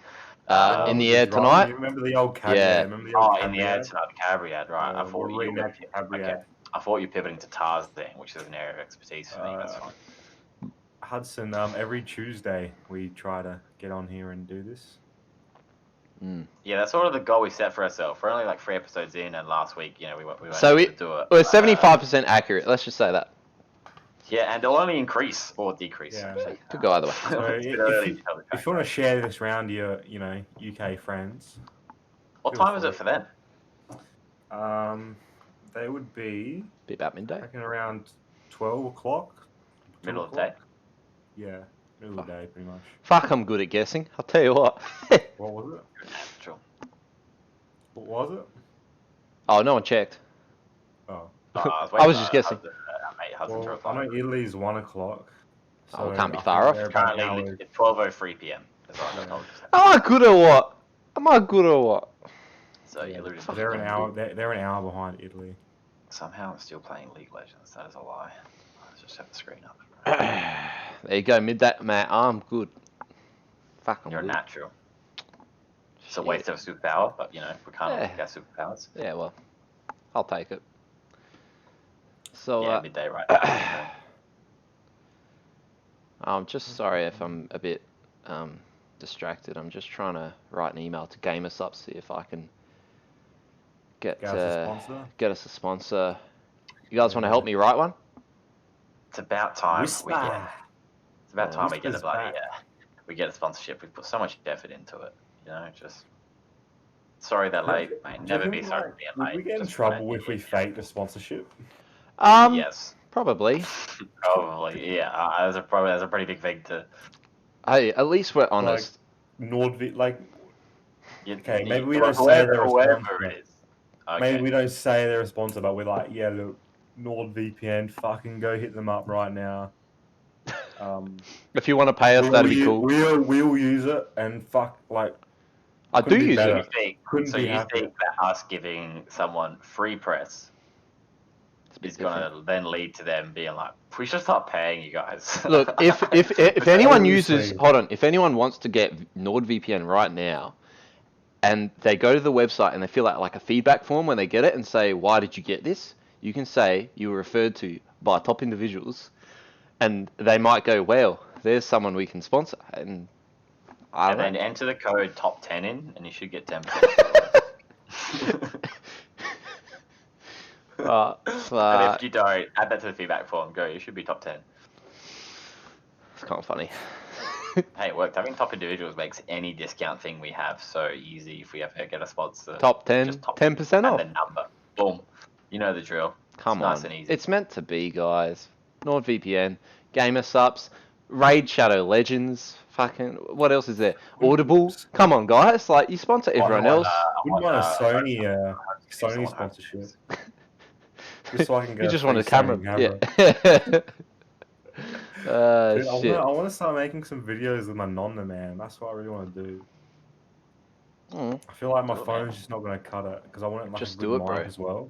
In the With air drum. tonight? You remember the old caveat? Yeah. Remember the old Oh, in the air caveat? tonight, Cabriad, right? I We'll thought you reenact caveat. okay. I thought you were pivoting to Tarzan, which is an area of expertise for me. That's Uh, fine. Hudson, every Tuesday we try to get on here and do this. Yeah, that's sort of the goal we set for ourselves. We're only like 3 episodes in, and last week, you know, we weren't So able to do it. We're 75% accurate. Let's just say that. Yeah, and they'll only increase or decrease. Yeah. actually. Could go either way. So It's a if bit early you- to tell the If you want to share this around your, UK friends, What feel time is free. it for them? they would be, Be about I midday. reckon, around 12 o'clock. 2 Middle of the day. o'clock? Yeah, middle of the day, pretty much. Fuck, I'm good at guessing. I'll tell you what. What was it? Natural. What was it? Oh, no one checked. Oh, I was just guessing. Mate, Hudson to well, reply. I know Italy's 1 o'clock. Oh, it can't be I far think off. they're about an Currently, hour- it's 12:03 p.m. That's what I told you. Am I good or what? Am I good or what? So you're literally They're an hour. They're an hour behind Italy. Somehow I'm still playing League of Legends. That is a lie. Let's just have the screen up. There you go, midday, mate. I'm good. Fuck, I'm You're a good. natural. It's a Shit. waste of a superpower, but you know, we can't Yeah. all get superpowers. Yeah, well, I'll take it. So, Yeah, midday right now. I'm just sorry if I'm a bit distracted. I'm just trying to write an email to GamerSup, see if I can get Get us a sponsor. get us a sponsor. You guys want to help me write one? It's about time Whisper. we get. It's about time we get a Whisper's bloody. back. We get a sponsorship. We put so much effort into it. You know, just. Sorry they're late, mate. Never be sorry for being Would late. we get in Just trouble wait. if we faked the sponsorship? Yes, Probably. probably. Yeah, that's a pretty big thing to. Hey, at least we're honest. Nordvpn, like Okay, maybe we whoever- don't say they're a whoever sponsor. it is. Okay. maybe we don't say they're a sponsor, but we're like, yeah, look, NordVPN, fucking go hit them up right now. If you want to pay us, we'll that'd be u- cool. We'll use it and fuck like I do couldn't be use better. it. couldn't So be you happier. think that us giving someone free press It's a bit is going different. to then lead to them being like, we should start paying you guys. Look, if anyone uses, Seriously. hold on, if anyone wants to get NordVPN right now, and they go to the website and they fill out like a feedback form when they get it and say, why did you get this? You can say you were referred to by top individuals, and they might go, well, there's someone we can sponsor, and I and don't then know. enter the code top 10 in, and you should get 10%. But, And if you don't, add that to the feedback form. Go, you should be top 10. it's kind of funny. Hey, it worked. Having top individuals makes any discount thing we have so easy if we ever get a sponsor. Top 10, Just top 10% and off. the number. Boom. You know the drill. Come It's on. nice and easy. It's meant to be, guys. NordVPN, GamerSups, Raid Shadow Legends. Fucking, what else is there? Audible. Come on, guys. Like, you sponsor everyone else. Wouldn't mind a Sony someone Sony else. sponsorship. Just so I can get You a just free want a camera. Sony Yeah. Dude, Shit. I want to start making some videos with my Nonna, man. That's what I really want to do. Mm, I feel like my Do it, phone's man. just not going to cut it because I want it like Just a do good it, mic bro. as well.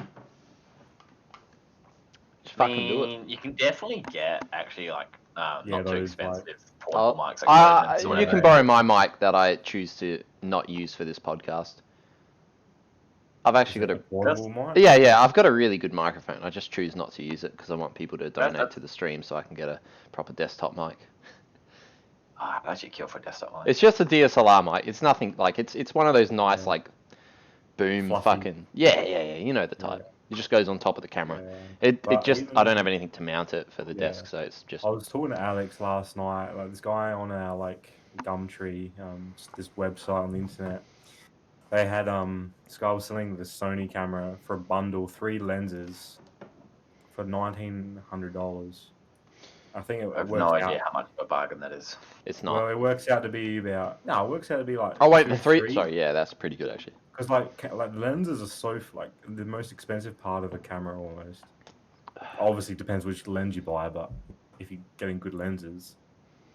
just I fucking do it. mean, you can definitely get actually like Yeah, not too those, expensive like- portable mics. Like Rodeman's or You whatever. can borrow my mic that I choose to not use for this podcast. I've actually got a. portable mic. Yeah, I've got a really good microphone. I just choose not to use it because I want people to donate That's- to the stream so I can get a proper desktop mic. Oh, I'd actually kill for a desktop mic. It's just a DSLR mic. It's nothing like it's one of those nice Yeah. like boom Fluffy. fucking yeah. You know the type. It just goes on top of the camera. Yeah. It But just even- I don't have anything to mount it for the Yeah. desk, so it's just I was talking to Alex last night. Like this guy on our like Gumtree, this website on the internet. They had this guy was selling the Sony camera for a bundle, 3 lenses, for $1,900. I think it I have works no out. idea how much of a bargain that is. it's not. Well, it works out to be about it works out to be like. Oh wait, the three. Sorry, yeah, that's pretty good actually. Because like lenses are so like the most expensive part of a camera almost. Obviously, it depends which lens you buy, but if you're getting good lenses.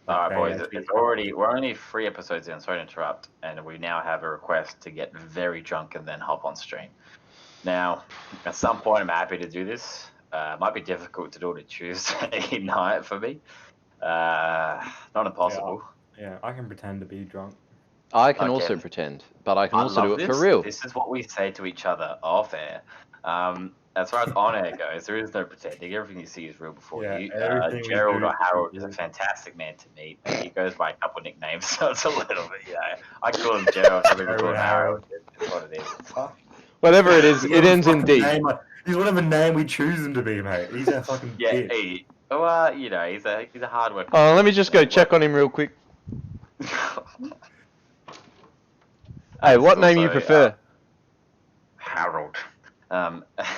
All right, they boys. actually- We're only 3 episodes in. Sorry to interrupt, and we now have a request to get very drunk and then hop on stream. Now, at some point, I'm happy to do this. It might be difficult to do it a Tuesday night for me. Not impossible. Yeah, I can pretend to be drunk. I can Okay. also pretend, but I can I also do love it this. for real. This is what we say to each other off air. As far as on air goes, there is no pretending. Everything you see is real before Yeah, you. everything we Gerald do or is Harold is a real. fantastic man to meet. He goes by a couple of nicknames, so it's a little bit, I call him Gerald, some people call him Harold. It's what it is. Whatever it is, it ends in D. He's whatever name we choose him to be, mate. He's a fucking Yeah, bitch. he's a hard worker. Oh, let me just go check on him real quick. Hey, what name you Also, prefer? Harold.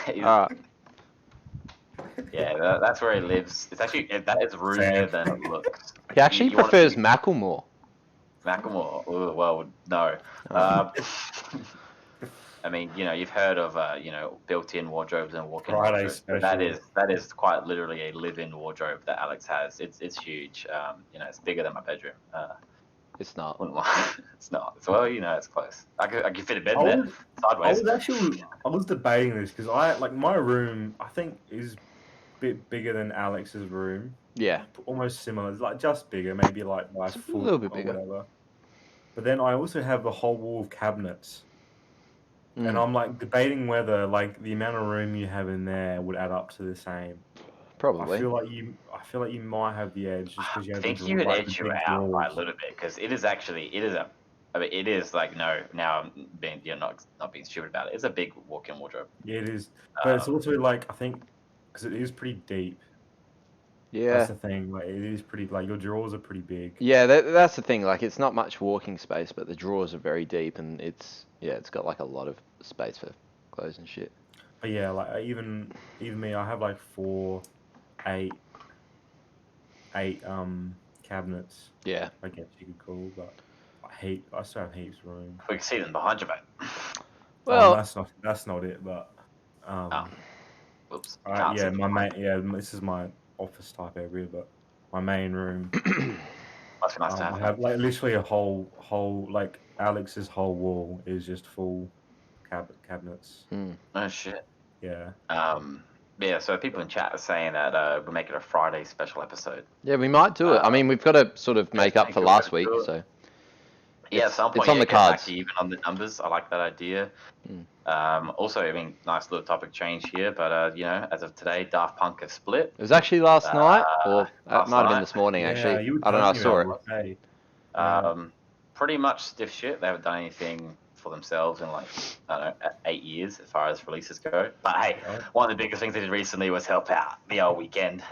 He's- Alright. Yeah, that's where he lives. It's actually that is roomier than it looks. He actually You wanna prefers be- Macklemore. Macklemore. Ooh, well, no. Oh. I mean, you've heard of built-in wardrobes and walk-in Friday wardrobes. But that special. is quite literally a live-in wardrobe that Alex has. It's huge. It's bigger than my bedroom. It's not. Wouldn't lie. It's not. Well, it's close. I could fit a bed I in there was, sideways. I was debating this because my room I think is a bit bigger than Alex's room. Yeah. Almost similar. It's like just bigger, maybe like by a It's a foot little bit or bigger. whatever. But then I also have the whole wall of cabinets. And Mm, I'm like debating whether like the amount of room you have in there would add up to the same. probably. I feel like you might have the edge just because you I have think the you would like, edge the you big out by a drawers. little bit because it is like no. Now I'm being not being stupid about it. It's a big walk-in wardrobe. Yeah, it is. But it's Um, also like I think because it is pretty deep. Yeah. That's the thing. Like it is pretty. Like your drawers are pretty big. Yeah, that's the thing. Like, it's not much walking space, but the drawers are very deep, and it's got like a lot of space for clothes and shit. But yeah, like even me, I have like 8 cabinets. Yeah. I guess you could call, but I still have heaps of room. we can see them behind you, mate. Well, that's not it, but Whoops. alright, Can't yeah, see. this is my office type area, but my main room. Must be nice to I have. have like literally a whole like Alex's whole wall is just full cabinets. Oh shit. Yeah. Yeah. So people in chat are saying that we're making a Friday special episode. yeah, we might do it. I mean, we've got to sort of make up think for we're last gonna week, do it. so Yeah, at It's- some point, it's on the get back cards. to even on the numbers. I like that idea. Mm. Also, I mean, nice little topic change here, but as of today, Daft Punk have split. it was actually last night, or it last might have been night. this morning. Yeah, Actually, you I don't know. I saw it. Hey. Pretty much stiff shit. They haven't done anything for themselves in like I don't know 8 years as far as releases go. But hey, one of the biggest things they did recently was help out the old Weekend.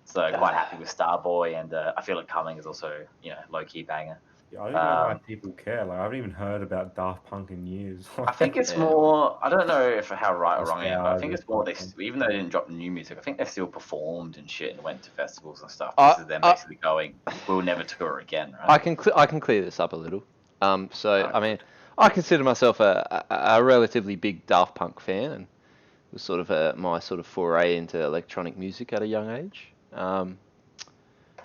So quite happy with Starboy, and I Feel It Coming is also low key banger. Yeah, I don't know why people care. Like, I haven't even heard about Daft Punk in years. I think it's Yeah. more. I don't know if how right or wrong I am, but I think Nostalgia it's more they, something. even though they didn't drop the new music, I think they still performed and shit and went to festivals and stuff. I- This is them I- basically going, we'll never tour again, right? I can clear this up a little. So Alright. I mean, I consider myself a relatively big Daft Punk fan, and it was sort of my sort of foray into electronic music at a young age.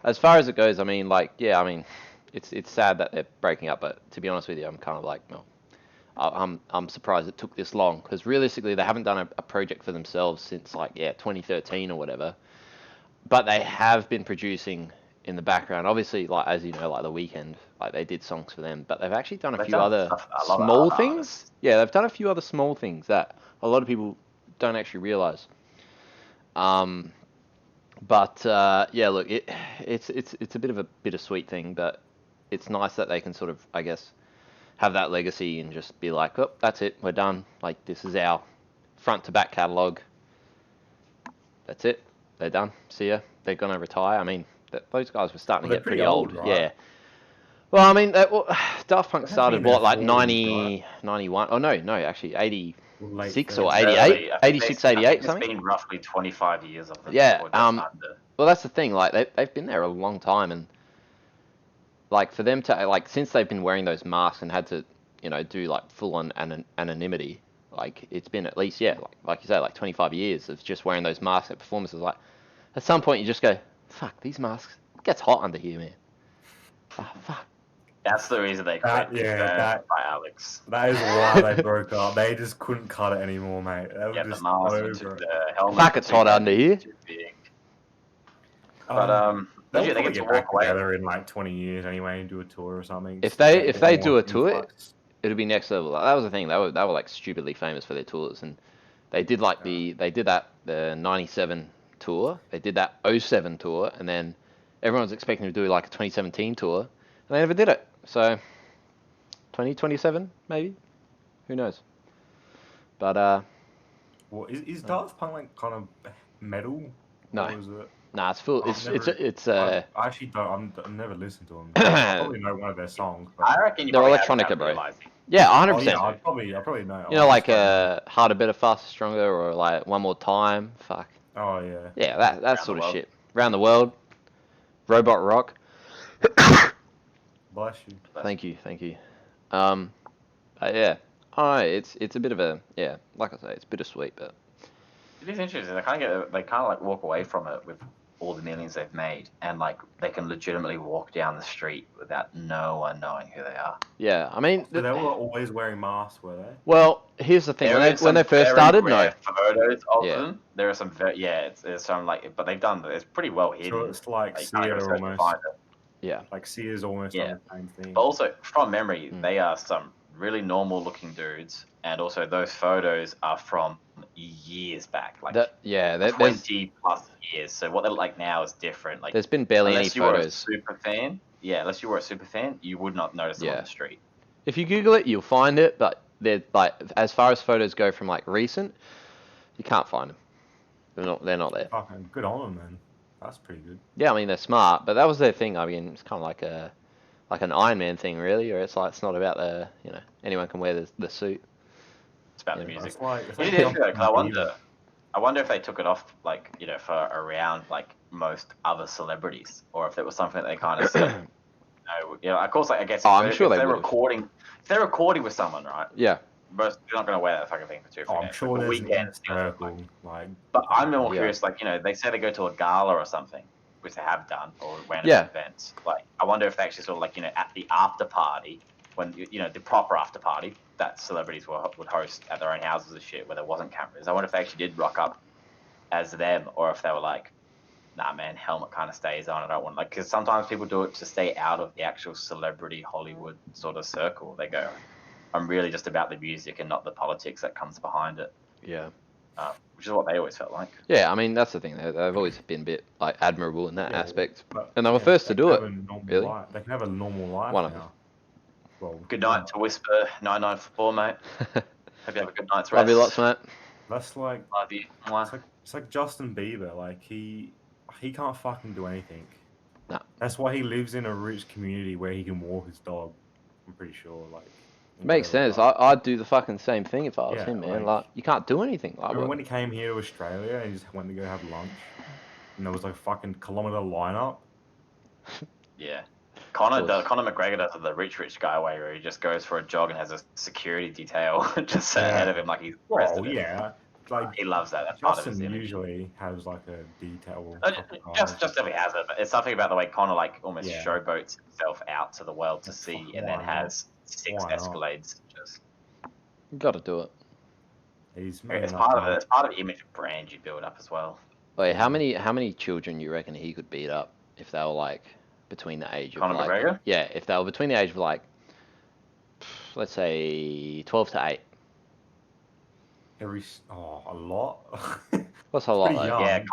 As far as it goes, I mean, like, yeah, I mean, it's sad that they're breaking up, but to be honest with you, I'm kind of like, no, I'm surprised it took this long, because realistically, they haven't done a project for themselves since like 2013 or whatever. But they have been producing in the background. Obviously, like as you know, like The Weeknd, like they did songs for them, but they've actually done a They've few done other stuff- a lot of small other things. artists. Yeah, they've done a few other small things that a lot of people don't actually realize. But yeah, look, it's a bit of a bittersweet thing, but it's nice that they can sort of, I guess, have that legacy and just be like, oh, that's it, we're done. Like this is our front to back catalog. That's it, they're done. See ya. They're gonna retire. I mean, those guys were starting Well, to they're get pretty pretty old. old, right? Yeah. Well, I mean, Daft Punk They have started been in what, their like 40s, 90, 91? Oh no, actually 86 or 30s. 88, I think 86, I think 88 it's something. been roughly 25 years of them. Yeah, Or just under. Well, that's the thing. Like they've been there a long time, and like for them to like since they've been wearing those masks and had to, do like full on anonymity. Like it's been at least like you say, like 25 years of just wearing those masks at performances. Like at some point you just go, fuck, these masks. It gets hot under here, man. Oh, fuck. That's the reason they quit. By Alex. That is why they broke up. They just couldn't cut it anymore, mate. They were Yeah, the just mask, over it. the helmet. Fuck, it's hot under here. Too big. But They'll legit, they probably get to get back walk away. together in like 20 years anyway and do a tour or something. If Just they get if they one do more a tour, influx. it'll be next level. Like, that was the thing. They were like stupidly famous for their tours, and they did like the '97 tour. They did that '07 tour, and then everyone was expecting to do like a 2017 tour, and they never did it. So 2027 maybe, who knows? But Well, is Daft Punk like kind of metal? No. Or is it? nah, it's full. I actually don't. I've never listened to them. I probably know one of their songs. But... I reckon you They're probably electronica, have bro. realizing. Yeah, 100%. Oh, yeah, I probably know. You know, like Harder, Better, Faster, Stronger, or like One More Time. Fuck. Oh yeah. Yeah, that Around sort the of World. shit. Round the World. Robot Rock. Bless you. Thank you. Yeah. It's a bit of a like I say, it's bittersweet, but It is interesting. They kind of like walk away from it with all the millions they've made, and like they can legitimately walk down the street without no one knowing who they are. yeah. I mean, So they were always wearing masks, were they? well, here's the thing. There is When they some first very started, no. rare photos of Yeah. them. There are some there's some like, but they've done it's pretty well hidden. So it's like Like, you can't even Sia search to almost. find it. Yeah. Like Sia's almost Yeah. on the same thing. But also, from memory, Mm. they are some really normal looking dudes, and also those photos are from years back, like There's 20 plus years. So what they look like now is different. Like been barely any unless you were a photos. super fan, unless you were a super fan, you would not notice them Yeah. on the street. If you Google it, you'll find it, but they're like as far as photos go from like recent, you can't find them. They're not there. Fucking good on them, man. That's pretty good. Yeah, I mean they're smart, but that was their thing. I mean, it's kind of like an Iron Man thing, really, or it's not about anyone can wear the suit. It's about Yeah, the music. It's like It is interesting, 'cause I wonder if they took it off, like, for around, like, most other celebrities, or if it was something that they kind of said, no, of course, like, I guess Oh, if I'm sure if they they're would've. if they're recording with someone, right, Yeah, most, they're not going to wear that fucking thing for 2 or 3 Oh, I'm days. sure Like, the there's an weekend, inner circle. Like, but I'm more Yeah. curious, like, they say they go to a gala or something, which they have done, or random Yeah. events. Like, I wonder if they actually sort of, like, at the after party, when, the proper after party that celebrities would host at their own houses and shit, where there wasn't cameras. I wonder if they actually did rock up as them, or if they were like, nah, man, helmet kind of stays on. I don't want, like, because sometimes people do it to stay out of the actual celebrity Hollywood sort of circle. They go, I'm really just about the music and not the politics that comes behind it. yeah, Which is what they always felt like. yeah. I mean that's the thing. They've always been a bit like admirable in that Yeah, aspect, but, and they were yeah, first to they do can it. have a normal really. life. They can have a normal life One of now. Well, Good night to Whisper 994, mate. Hope you have a good night's rest. Love you lots, mate. That's like Love you. Mwah. it's like Justin Bieber. Like he can't fucking do anything. Nah, That's why he lives in a rich community where he can walk his dog. I'm pretty sure, like. Makes whatever, sense. like- I'd do the fucking same thing if I was Yeah, him, man. like- Like, you can't do anything. I Like, remember what? when he came here to Australia and he just went to go have lunch, and there was like a fucking kilometer lineup. Yeah. Of course. Conor McGregor does the rich guy way where he just goes for a jog and has a security detail just ahead of him like he's the rest Well, of it. yeah, like He loves that. That's part of his Justin image. usually has like a detail. Just if he has it, but it's something about the way Conor like almost Yeah. showboats himself out to the world to That's see, fucking and then why has 6 Why not? Escalades. Just You got to do it. He's it's part of it. It's part of the image of brand you build up as well. Wait, how many children you reckon he could beat up if they were like between the age of Conor like McGregor? yeah, if they were between the age of like let's say 12 to 8. A lot. What's a lot Pretty like? young. Yeah,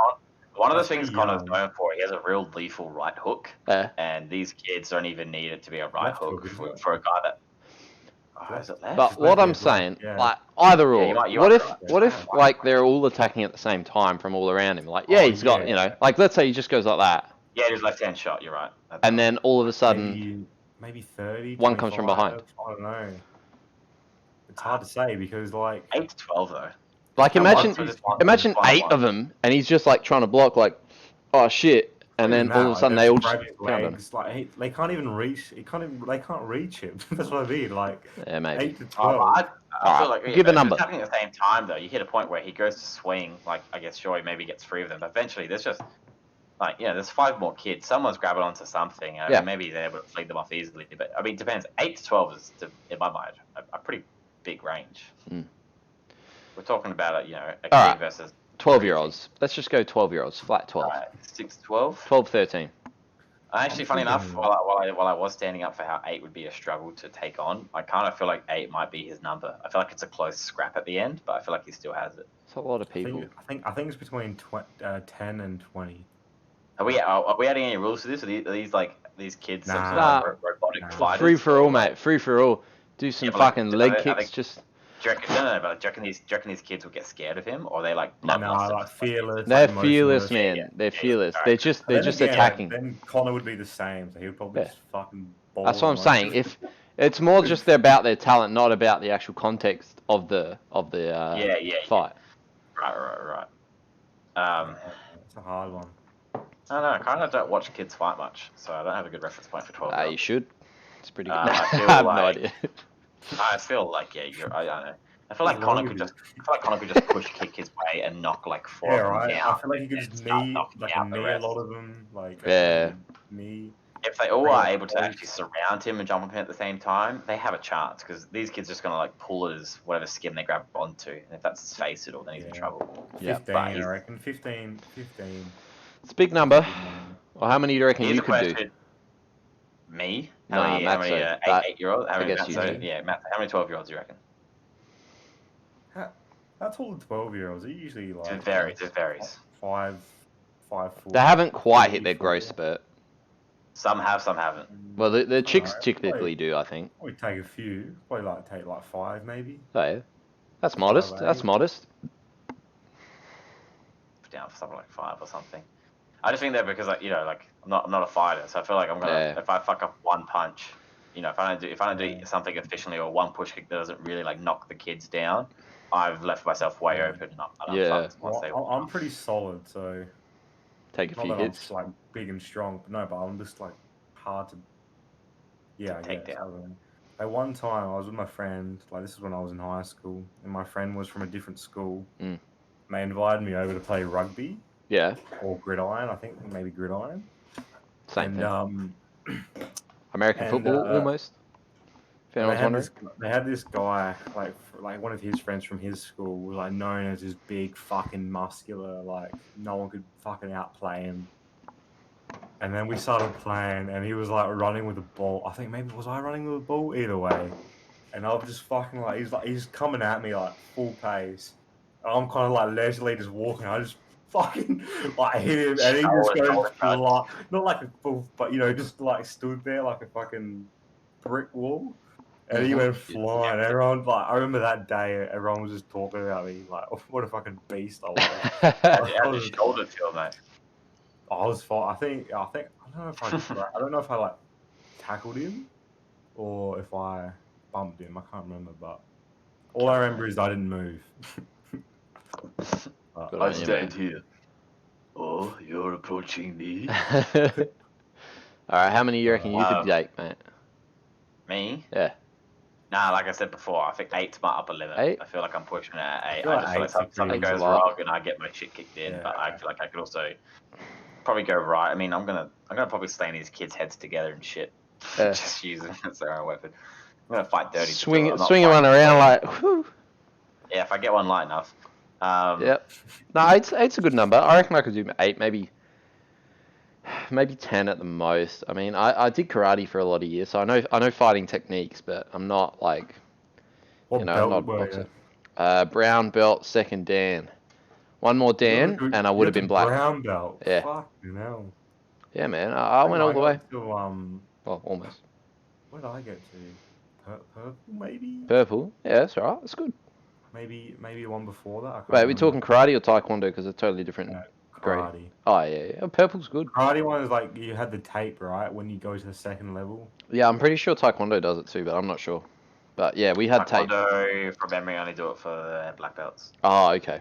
one of the That's things pretty Conor's young. known for, he has a real lethal right hook, Yeah. and these kids don't even need it to be a right Left hook hook, isn't it? for a guy that. Oh, is it left? But Just what like I'm his left, saying, yeah. like either Yeah, or. you might- you what might if be right. what if Yeah. like they're all attacking at the same time from all around him? Like yeah, Oh, he's got yeah. you know like let's say he just goes like that, Yeah, his left hand shot. You're right. and then all of a sudden maybe 30. One comes from 25, behind. I don't know. It's hard to say because like 8 to 12 though. like Come imagine on, so just one- imagine one- 8 one. of them and he's just like trying to block like oh shit, and then all of a sudden they all just grab his pound him. legs. Like they can't even reach. They can't reach him. That's what I mean. Like Yeah, maybe. 8 to Oh, 12. I feel Alright, like give a if number. It's happening at the same time though. You hit a point where he goes to swing. Like I guess sure he maybe gets 3 of them. But eventually there's just like there's 5 more kids. Someone's grabbing onto something. I Yeah. mean, maybe he's able to fleet them off easily. But I mean, it depends. 8 to 12 is in my mind a pretty big range. Mm. We're talking about a kid Alright. versus 12-year-olds. Let's just go 12-year-olds. Flat 12. 6 to 12. 12, 13. Actually, funny thinking- enough, while I was standing up for how 8 would be a struggle to take on, I kind of feel like 8 might be his number. I feel like it's a close scrap at the end, but I feel like he still has it. It's a lot of people. I think it's between 10 and 20. Are we adding any rules to this? Are these kids some sort Nah. of robotic Nah. fighters? Free for all, mate. Free for all. Do some Yeah, but like, fucking I leg think- kicks. Just Do you reckon, no, but do you reckon these kids will get scared of him, or are they like No, bloodlusted? like fearless. they're like fearless, emotionless. man. yeah, They're yeah, fearless. alright. They're just But then again, attacking. Then Connor would be the same, so he would probably Yeah. just fucking. Ball That's what I'm him saying. over. If it's more just about their talent, not about the actual context of the Yeah. fight. Right. It's a hard one. I don't know. I kind of don't watch kids fight much, so I don't have a good reference point for 12. You should. It's pretty good. I I feel have no like- idea. I feel like I don't know. I feel like As Connor long could as just push kick his way and knock like 4 Yeah, of them right. down. I feel like he could and just start knee, knocking like out a the knee a rest. lot of them, like Yeah. knee. If they all Bring are it able to close. actually surround him and jump on him at the same time, they have a chance because these kids are just gonna like pull at his whatever skin they grab onto, and if that's his face at all, then he's in Yeah. trouble. 15, but I he's- reckon. 15. It's a big number. Well, how many do you reckon Here's you a could do? question. Me? Nah, How Matt, many so that- 8-year-olds? How I many guess Matt, you so, do. yeah, Matt, how many 12-year-olds do you reckon? That's all the 12-year-olds. They're usually like It varies. 5, 4. They haven't quite hit their 3, growth 4. spurt. Some have, some haven't. Well, the chicks Alright, typically do, I think. Probably take a few. Probably take 5 maybe. So, yeah. That's modest. Five, That's eight. modest. Down for something like 5 or something. I just think that because I'm not a fighter, so I feel like I'm gonna Yeah. if I fuck up one punch, if I don't do something efficiently or one push kick that doesn't really like knock the kids down, I've left myself way open and I'm Yeah. fucked once they. Well, I'm pretty solid, so Take a not few that I'm hits. just, like big and strong. No, but I'm just like hard to. Yeah, I take guess. I down. don't know. At one time, I was with my friend. Like this is when I was in high school, and my friend was from a different school. Mm. And they invited me over to play rugby Yeah. or gridiron. I think maybe gridiron. Same And thing. American and, football, almost. If they anyone's had wondering. they had this guy like one of his friends from his school was like known as this big fucking muscular, like no one could fucking outplay him. And then we started playing, and he was like running with the ball. I think maybe was I running with the ball? Either way, and I was just fucking he's coming at me like full pace. And I'm kind of like leisurely just walking. I just fucking like hit him, and he just goes fly, not like a full, but just like stood there like a fucking brick wall. And he went flying. Everyone, I remember that day, everyone was just talking about me, like, what a fucking beast I was. Yeah, the shoulder feel, mate. I was fine. I think I don't know if I like tackled him or if I bumped him. I can't remember, but all I remember is I didn't move. Good I on you, man. stand here. Oh, you're approaching me. All right, how many you reckon you could Um, take, mate? Me? Yeah. Nah, like I said before, I think 8's my upper limit. 8? I feel like I'm pushing it at 8. feel I like just feel like 8's a something pretty- goes a lot. wrong and I get my shit kicked in. Yeah. But I feel like I could also probably go right. I mean, I'm gonna probably stain these kids' heads together and shit. Yeah. Just use them as their own weapon. I'm gonna fight dirty. to do it. Swing I'm not one fighting around dirty. like, whew. Yeah, if I get one light enough. Yep. No, eight's a good number. I reckon I could do 8, maybe 10 at the most. I mean, I did karate for a lot of years, so I know fighting techniques, but I'm not like, What you know, belt not a were boxer. you? Brown belt, second Dan. One more Dan, You- and I you would got have been the black. Brown belt. Yeah. Fucking hell. Yeah, man. I went all the way. To, Well, almost. what did I get to? Purple, maybe? Purple. Yeah, that's all right. That's good. Maybe one before that. I can't Wait, are we remember. talking karate or taekwondo? Because they're totally different. Great. Karate. Oh, yeah. Purple's good. Karate one is like you had the tape, right? When you go to the second level. Yeah, I'm pretty sure taekwondo does it too, but I'm not sure. But yeah, we had tape. Taekwondo, from memory, I only do it for the black belts. Oh, okay.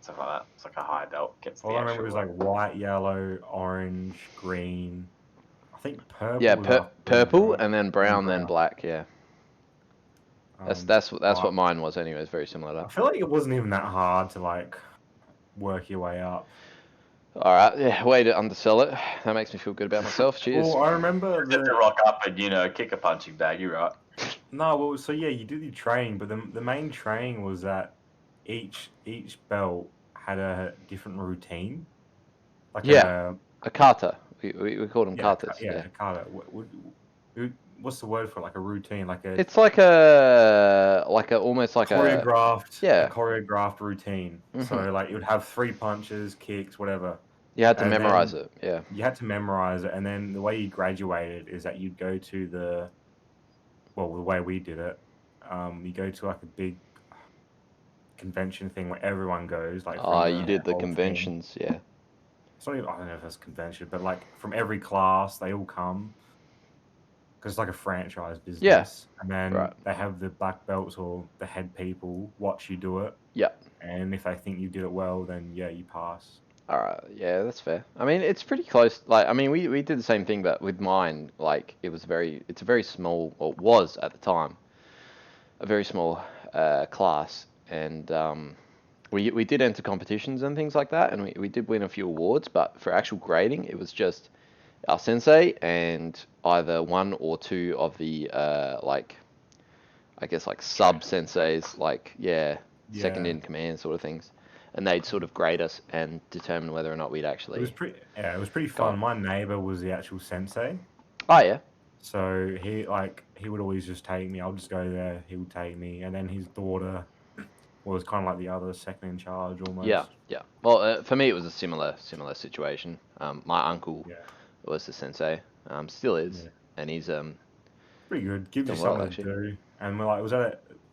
Stuff like that. It's like a high belt. Gets the All I remember actual, was like white, yellow, orange, green. I think purple. Yeah, was after purple that, and then brown, then brown. black. Yeah, Um, that's but what mine was. Anyways, very similar to I that. feel like it wasn't even that hard to like work your way up. All right, yeah, way to undersell it. That makes me feel good about myself. Cheers. Well, I remember Just to the rock up and kick a punching bag. You're right. no. Well, so yeah, you did your training, but the main training was that each belt had a different routine. Like Yeah. A kata. We called them katas. yeah, Yeah. a kata. What's the word for it? Like a routine, like a It's like a almost like a choreographed, yeah. choreographed routine. So Mhm. like it would have 3 punches, kicks, whatever. you had to and memorize then- it. Yeah. You had to memorize it, and then the way you graduated is that you'd go to the way we did it. You go to like a big convention thing where everyone goes. Like Oh, from you did the whole thing. conventions. Yeah. It's not even, I don't know if it's convention, but like from every class, they all come because it's like a franchise business. And then right. they have the black belts or the head people watch you do it. Yep. And if they think you did it well, then yeah, you pass. All right, yeah, that's fair. I mean, it's pretty close. Like, I mean, we did the same thing, but with mine, like, it's a very small, or was at the time, a very small class, and we did enter competitions and things like that, and we did win a few awards, but for actual grading, it was just our sensei and either one or two of the like, I guess like sub senseis, like second in command sort of things. And they'd sort of grade us and determine whether or not we'd actually. It was pretty fun. My neighbor was the actual sensei, Oh yeah. so he would always just take me. I'll just go there. He would take me, and then his daughter was kind of like the other second in charge almost. Yeah. Well, for me, it was a similar situation. My uncle Yeah. was the sensei, still is, Yeah. and he's Pretty good. Gives you Done well, something to do. And we're like, it was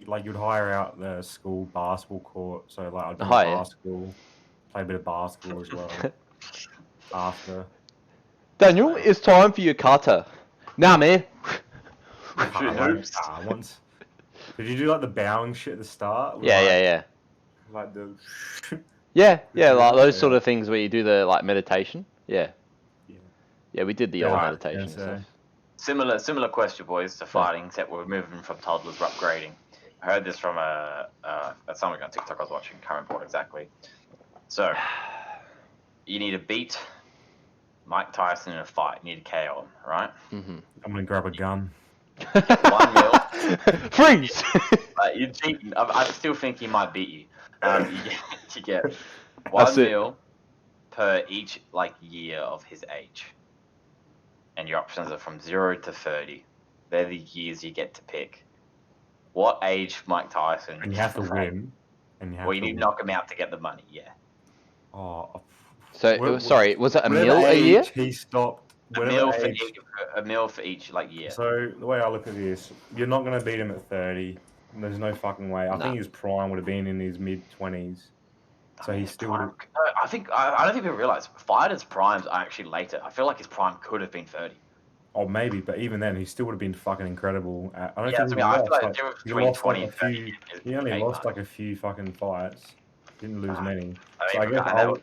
like you'd hire out the school basketball court. So like I'd do Oh, yeah. basketball, play a bit of basketball as well after. Daniel. It's time for your kata. Nah, man. Once. Did you do like the bowing shit at the start? With, Yeah. Like the. Yeah, Yeah, like those yeah. sort of things where you do the like meditation. Yeah. Yeah. Yeah, we did the Yeah, old right, meditation yes, stuff. Similar question, boys, to fighting, except we're moving from toddlers, we're upgrading. I heard this from something on TikTok I was watching, can't remember what exactly. So, you need to beat Mike Tyson in a fight. You need to KO him, right? Mm-hmm. I'm gonna grab a gun. 1 mil. Freeze. You're cheating. I still think he might beat you. You get That's 1 it. mil per each year of his age, and your options are from 0 to 30. They're the years you get to pick. What age Mike Tyson? And you have to win. And you have Well, you to need to knock him out to get the money. Yeah. Oh. So, sorry, was it a meal a year? He stopped. A meal for each year. So the way I look at this, you're not going to beat him at 30. There's no fucking way. I Nah. think his prime would have been in his mid-20s. So he's still. prime. I don't think people realize fighters' primes are actually later. I feel like his prime could have been 30. Oh, maybe, but even then, he still would have been fucking incredible. I don't Yeah, think I he mean, I feel lost. like the difference He between lost 20 like a and 30 few. is He only 8 lost months. like a few fucking fights. Didn't lose many. I So mean, I guess and that was,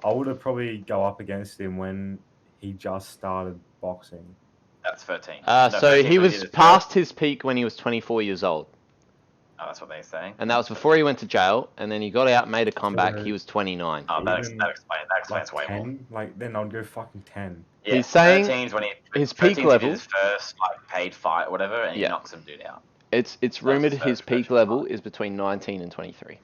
I would have probably go up against him when he just started boxing. that's 13. So 13 he was was his past first. his peak when he was 24 years old. Oh, that's what they're saying. And that was before he went to jail, and then he got out, made a comeback. So- He was 29. Oh, that Even explains way more. 10, like then I'd go fucking 10. Yeah, He's saying 13's when his peak 13's when he level- did his first like paid fight or whatever, and he Yeah. knocks some dude out. It's was rumored his his first peak professional level fight. is between 19 and 23.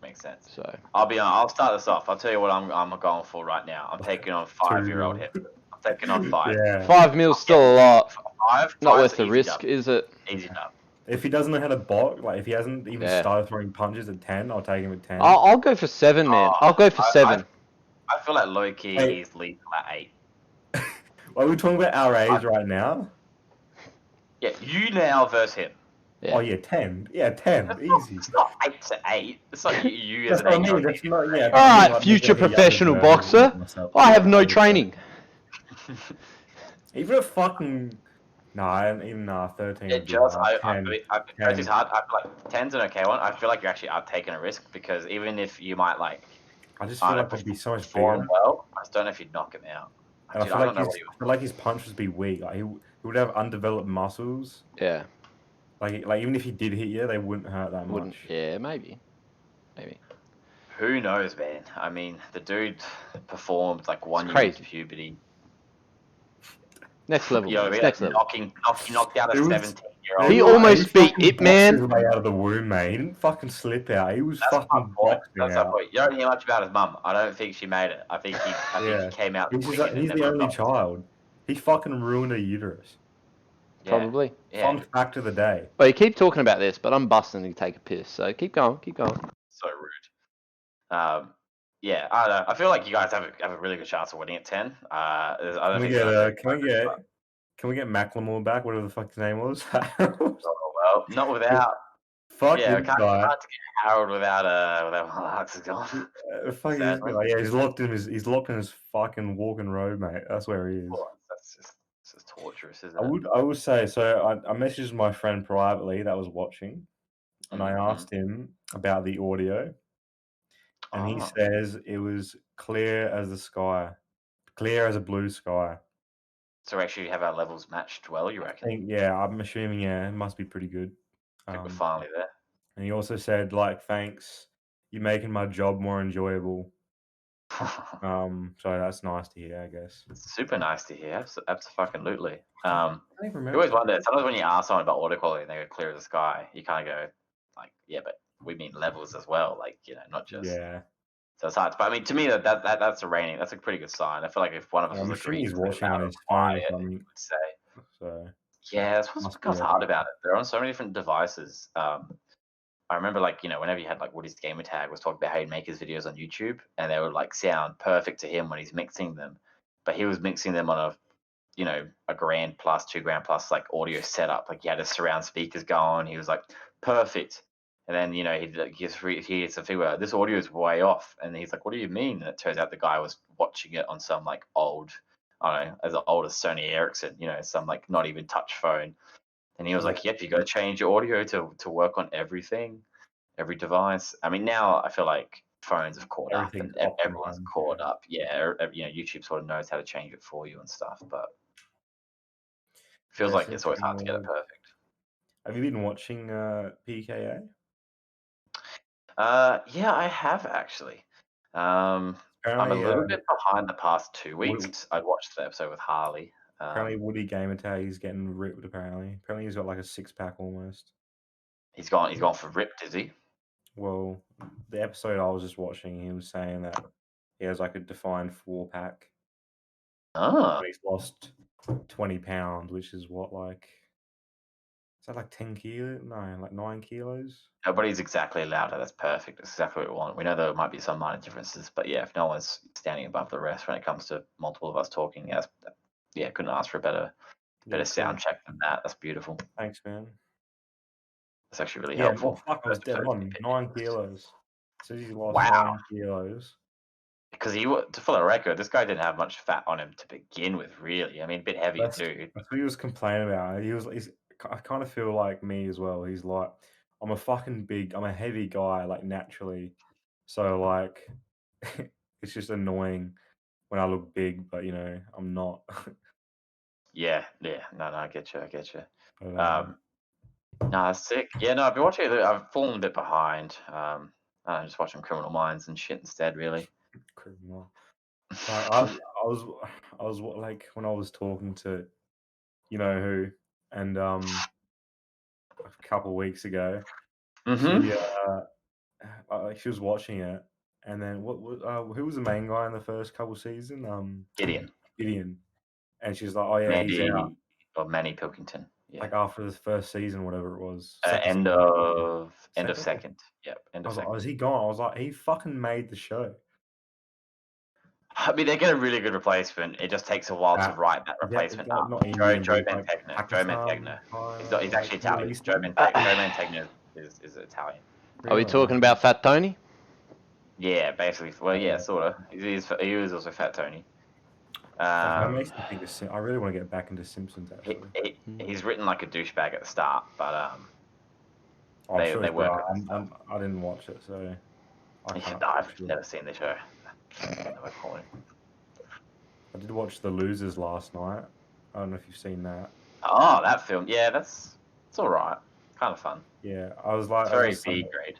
Makes sense. So I'll start this off. I'll tell you what I'm going for right now. I'm taking on 5-year-old hit. I'm taking on 5. Yeah. 5 mil's still a lot. 5. Not Five's worth the easy risk, dub. is it? Easy dub. If he doesn't know how to box, like if he hasn't even Yeah. started throwing punches at 10, I'll take him at 10. I'll go for 7, man. I'll go for 7. I feel like low key Wait. he's lethal at 8. Are we talking about our age right now? Yeah, you now versus him. Yeah. Oh yeah, 10. Yeah, 10. Easy. It's not 8 to 8. It's like you as That's an what I mean. 8-year-old. That's not, yeah. All right, like, future maybe a younger professional version of boxer. myself. I have no Yeah, training. Even a fucking. No, even 13. Yeah, would be just hard. I 10. feel it's hard. I feel like 10's an okay one. I feel like you actually are taking a risk because even if you might like I just feel like he'd be so much bigger. perform well, I just don't know if you'd knock him out. And Actually, I don't know what I feel like his punch would be weak. Like he would have undeveloped muscles. Yeah. Like even if he did hit you, they wouldn't hurt that Wouldn't. much. Yeah, maybe. Who knows, man? I mean, the dude performed like 1 It's year into crazy. puberty. Next level. You know what I mean? Next Like, level. knocked out a It was- 17-year-old. He almost beat fucking Ip boxed Man. his way out of the womb, mate. He didn't fucking slip out. He was That's my fucking point. boxing That's my out. point. You don't hear much about his mum. I don't think she made it. I think he came out. He's swinging and the never only got- child. He fucking ruined her uterus. Yeah, Probably. Yeah. Fun fact of the day. Well, you keep talking about this, but I'm busting to take a piss. So keep going. Keep going. So rude. Yeah, I don't know. I feel like you guys have a really good chance of winning at 10. I don't Can we think get can we get Macklemore back? Whatever the fuck his name was. well, not without. Fuck Yeah, this can't guy. get Harold without Marx is gone. Fuck this guy. Yeah, he's locked in his fucking walking road, mate. That's where he is. That's just torturous, isn't it? I would say so. I messaged my friend privately that was watching, and I Mhm. asked him about the audio, and he Oh. says it was clear as the sky, clear as a blue sky. So we actually have our levels matched well, you I reckon? think, yeah, I'm assuming, yeah, it must be pretty good. I think we're finally there. And he also said, like, thanks, you're making my job more enjoyable. So that's nice to hear, I guess. It's super nice to hear. Absolutely. I don't even You remember. always wonder. Sometimes when you ask someone about audio quality and they go clear as the sky, you kind of go, like, yeah, but we mean levels as well. Like, not just. Yeah. So it's hard. But I mean, to me, that's a rating. That's a pretty good sign. I feel like if one of us I'm was assuming agreeing he's watching on his phone or something. would say. So Yeah, that's what Must be becomes okay. hard about it. They're on so many different devices. I remember, like, whenever you had like Woody's Gamer Tag was talking about how he'd make his videos on YouTube, and they would like sound perfect to him when he's mixing them, but he was mixing them on a grand plus, $2,000 plus like audio setup. Like he had his surround speakers going. He was like perfect, and then he's a figure this audio is way off, and he's like, "What do you mean?" And it turns out the guy was watching it on some like old, I don't know, as old as Sony Ericsson, some like not even touch phone. And he was like, "Yep, you got to change your audio to work on everything, every device." I mean, now I feel like phones have caught up, and Everything's everyone's optimized, caught yeah. up. Yeah, YouTube sort of knows how to change it for you and stuff, but feels Yeah, like it's always hard to get it weird. perfect. Have you been watching PKA? Yeah, I have actually. I'm a Apparently, little bit behind the past 2 Woody- weeks. I watched the episode with Harley. apparently Woody Gamertag is getting ripped. Apparently he's got like a 6-pack almost. He's gone for ripped, is he? Well, the episode I was just watching, he was saying that he has like a defined 4-pack. Ah, He's lost 20 pounds, which is what, like, is that like 10 kilos? No, like 9 kilos. nobody's exactly allowed it. That's perfect. That's exactly what we want. We know there might be some minor differences, but yeah, if no one's standing above the rest when it comes to multiple of us talking, yeah, couldn't ask for a better Yeah, sound check than that. That's beautiful. Thanks, man. That's actually really Yeah, helpful. well, fuck, I was dead on. 9 kilos. Says he's lost Wow. 9 kilos. Because for the record, this guy didn't have much fat on him to begin with, really. I mean, a bit heavier That's too. what he was complaining about. I kind of feel like me as well. He's like, I'm a heavy guy, like naturally. So like, it's just annoying when I look big, but I'm not. Yeah. No, I get you. But, No, that's sick. Yeah, no, I've been watching it. I've fallen a bit behind. I'm just watching Criminal Minds and shit instead, really. criminal. Like, I was like when I was talking to, you know who, and a couple weeks ago, Mm-hmm. she was watching it, and then who was the main guy in the first couple season? Gideon. Gideon, and she's like, oh yeah, he's out. Manny Pilkington. Yeah. Like after the first season, whatever it was. End of second. Yep. End I of was like, second. oh, is he gone? I was like, he fucking made the show. I mean, they get a really good replacement. It just takes a while to write that replacement up. Joe Mantegna. He's actually Italian. Joe Mantegna is Italian. Are we talking about Fat Tony? Yeah, basically. Well, yeah, sort of. He is also Fat Tony. That makes me think I really want to get back into Simpsons. Actually, he's written like a douchebag at the start, but they work. I didn't watch it, so I've never seen the show. No point. I did watch The Losers last night. I don't know if you've seen that. Oh, that film. Yeah, it's all right. Kind of fun. Yeah, I was like, it's very B grade.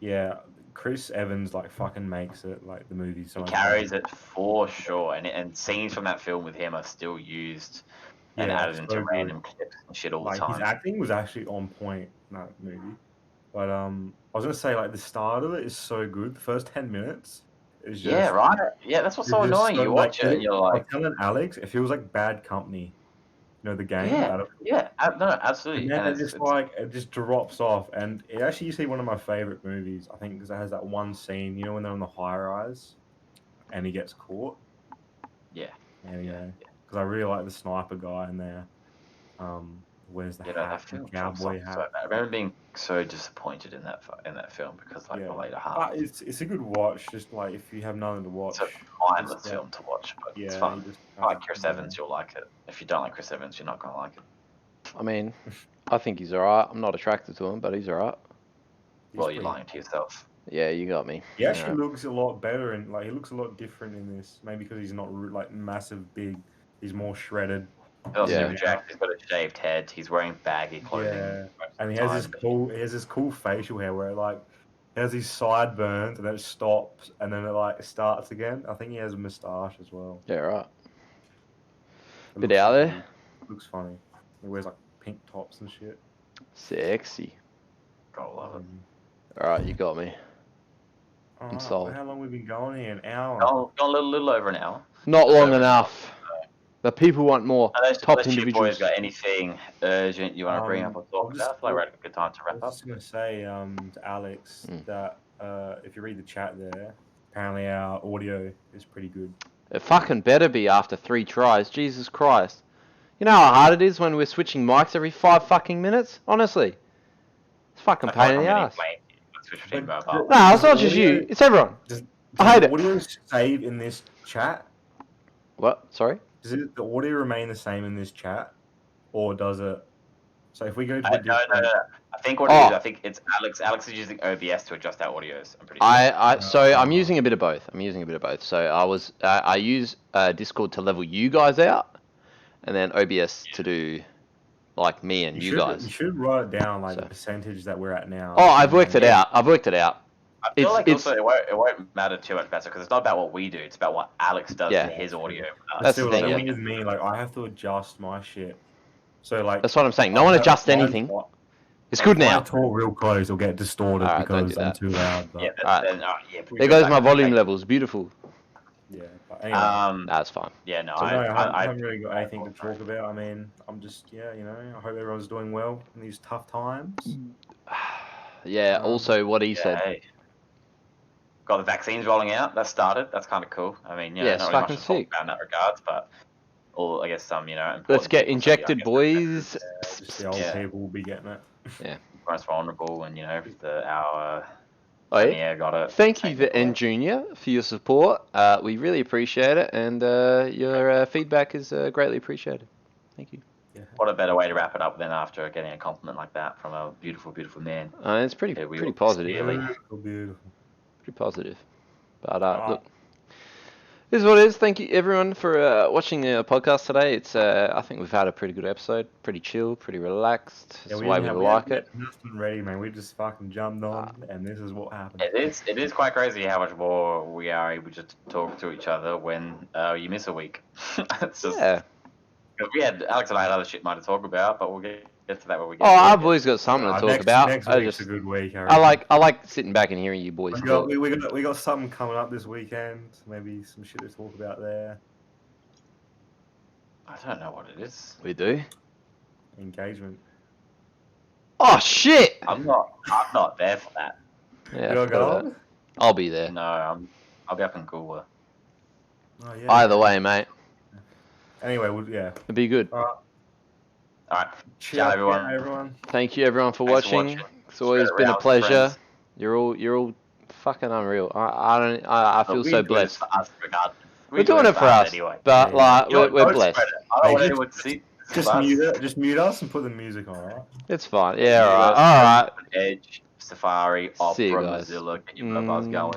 Yeah, Chris Evans like fucking makes it, like the movie. So he carries it for sure, and scenes from that film with him are still used and added into random clips and shit all the time. His acting was actually on point in that movie. But I was gonna say, like, the start of it is so good. The first 10 minutes is just, yeah, right. Yeah, that's what's so annoying. You watch it and you're like, I'm telling Alex, it feels like Bad Company. You know the game? Yeah, no, absolutely. And then it just drops off, and it actually used to be one of my favorite movies. I think because it has that one scene, when they're on the high rise, and he gets caught. Yeah. Anyway, because I really like the sniper guy in there. Wears the hat, the cowboy hat. I remember being so disappointed in that film because the later half. It's a good watch, just like if you have nothing to watch. It's a mindless film to watch, but it's fun. If you like Chris Evans, you'll like it. If you don't like Chris Evans, you're not gonna like it. I mean, I think he's alright. I'm not attracted to him, but he's alright. Well, you're lying to yourself. Yeah, you got me. He actually looks a lot better, and he looks a lot different in this. Maybe because he's not like massive, big. He's more shredded. He's super jacked. He's got a shaved head. He's wearing baggy clothing. Yeah, and he has this cool facial hair where he has these sideburns and then it stops and then it starts again. I think he has a moustache as well. Yeah, right. Bit out there. Looks funny. He wears pink tops and shit. Sexy. I love it. All right, you got me. I'm sold. How long have we been going here? An hour. Gone a little over an hour. Not long enough. The people want more top individuals. You boys got anything urgent you want to bring up or talk about? I feel like we're having a good time to wrap up. I was just going to say to Alex that if you read the chat there, apparently our audio is pretty good. It fucking better be after 3 tries. Jesus Christ. You know how hard it is when we're switching mics every 5 fucking minutes? Honestly. It's fucking pain in the ass. No, it's not just you. It's everyone. I hate it. Does the audio save in this chat? What? Sorry? Does the audio remain the same in this chat, or does it? So if we go to no. I think what it is, I think it's Alex. Alex is using OBS to adjust our audios. I'm pretty sure. So I'm using a bit of both. So I use Discord to level you guys out, and then OBS to do me and you guys. You should write it down the percentage that we're at now. Oh, I've worked it out. I feel also it won't matter too much better because it's not about what we do. It's about what Alex does to his audio. That's the thing. With me, I have to adjust my shit. So that's what I'm saying. No one adjusts anything. It's good now. If I talk real close, it'll get distorted because I'm too loud. But... There goes my volume levels. Beautiful. Yeah. But anyway, that's fine. Yeah. No. I haven't really got anything to talk about. I mean, I'm just I hope everyone's doing well in these tough times. Yeah. Also, what he said. Hey. Got the vaccines rolling out. That started. That's kind of cool. I mean, it's not fucking sick. About in that regards, but I guess some, Let's get injected, boys. Just the old people will be getting it. Yeah. Most vulnerable, and our Oh, And yeah? yeah, got it. Thank you, Technically. N Junior, for your support. We really appreciate it, and your feedback is greatly appreciated. Thank you. Yeah. What a better way to wrap it up than after getting a compliment like that from a beautiful, beautiful man. It's pretty Yeah, we pretty all positive. sincerely- Beautiful, beautiful. Pretty positive. But Alright. look, this is what it is. Thank you everyone for watching the podcast today. It's I think we've had a pretty good episode. Pretty chill, pretty relaxed. That's the way we like it. Nothing ready, man. We just fucking jumped on, and this is what happened. It is quite crazy how much more we are able to talk to each other when you miss a week. It's just, Yeah. 'cause we had Alex and I had other shit might to talk about, but we'll get to that when we get. Oh, to it. I've always got something to talk about. Next I week's just a good week. I like sitting back and hearing you boys We talk. got something coming up this weekend. Maybe some shit to talk about there. I don't know what it is. We do. Engagement. Oh shit! I'm not there for that. Yeah, You I all forgot about go? that. I'll be there. No, I'll be up in Goolwa. Oh, yeah. Either way, mate. Anyway, yeah. It'd be good. All right. Cheers, Ciao, everyone. everyone. Thank you everyone for Thanks for watching. watching. It's always Spread it been a around, pleasure. friends. You're all fucking unreal. I feel We so do blessed. this for us regardless. We're doing it for us, anyway. but Yeah. like Don't we're blessed. spread it. I don't want Hey, anyone to see. Just mute us and put the music on, alright? It's fine. Yeah, all right. Edge, Safari, Opera, See you guys. Mozilla, get your mobiles going.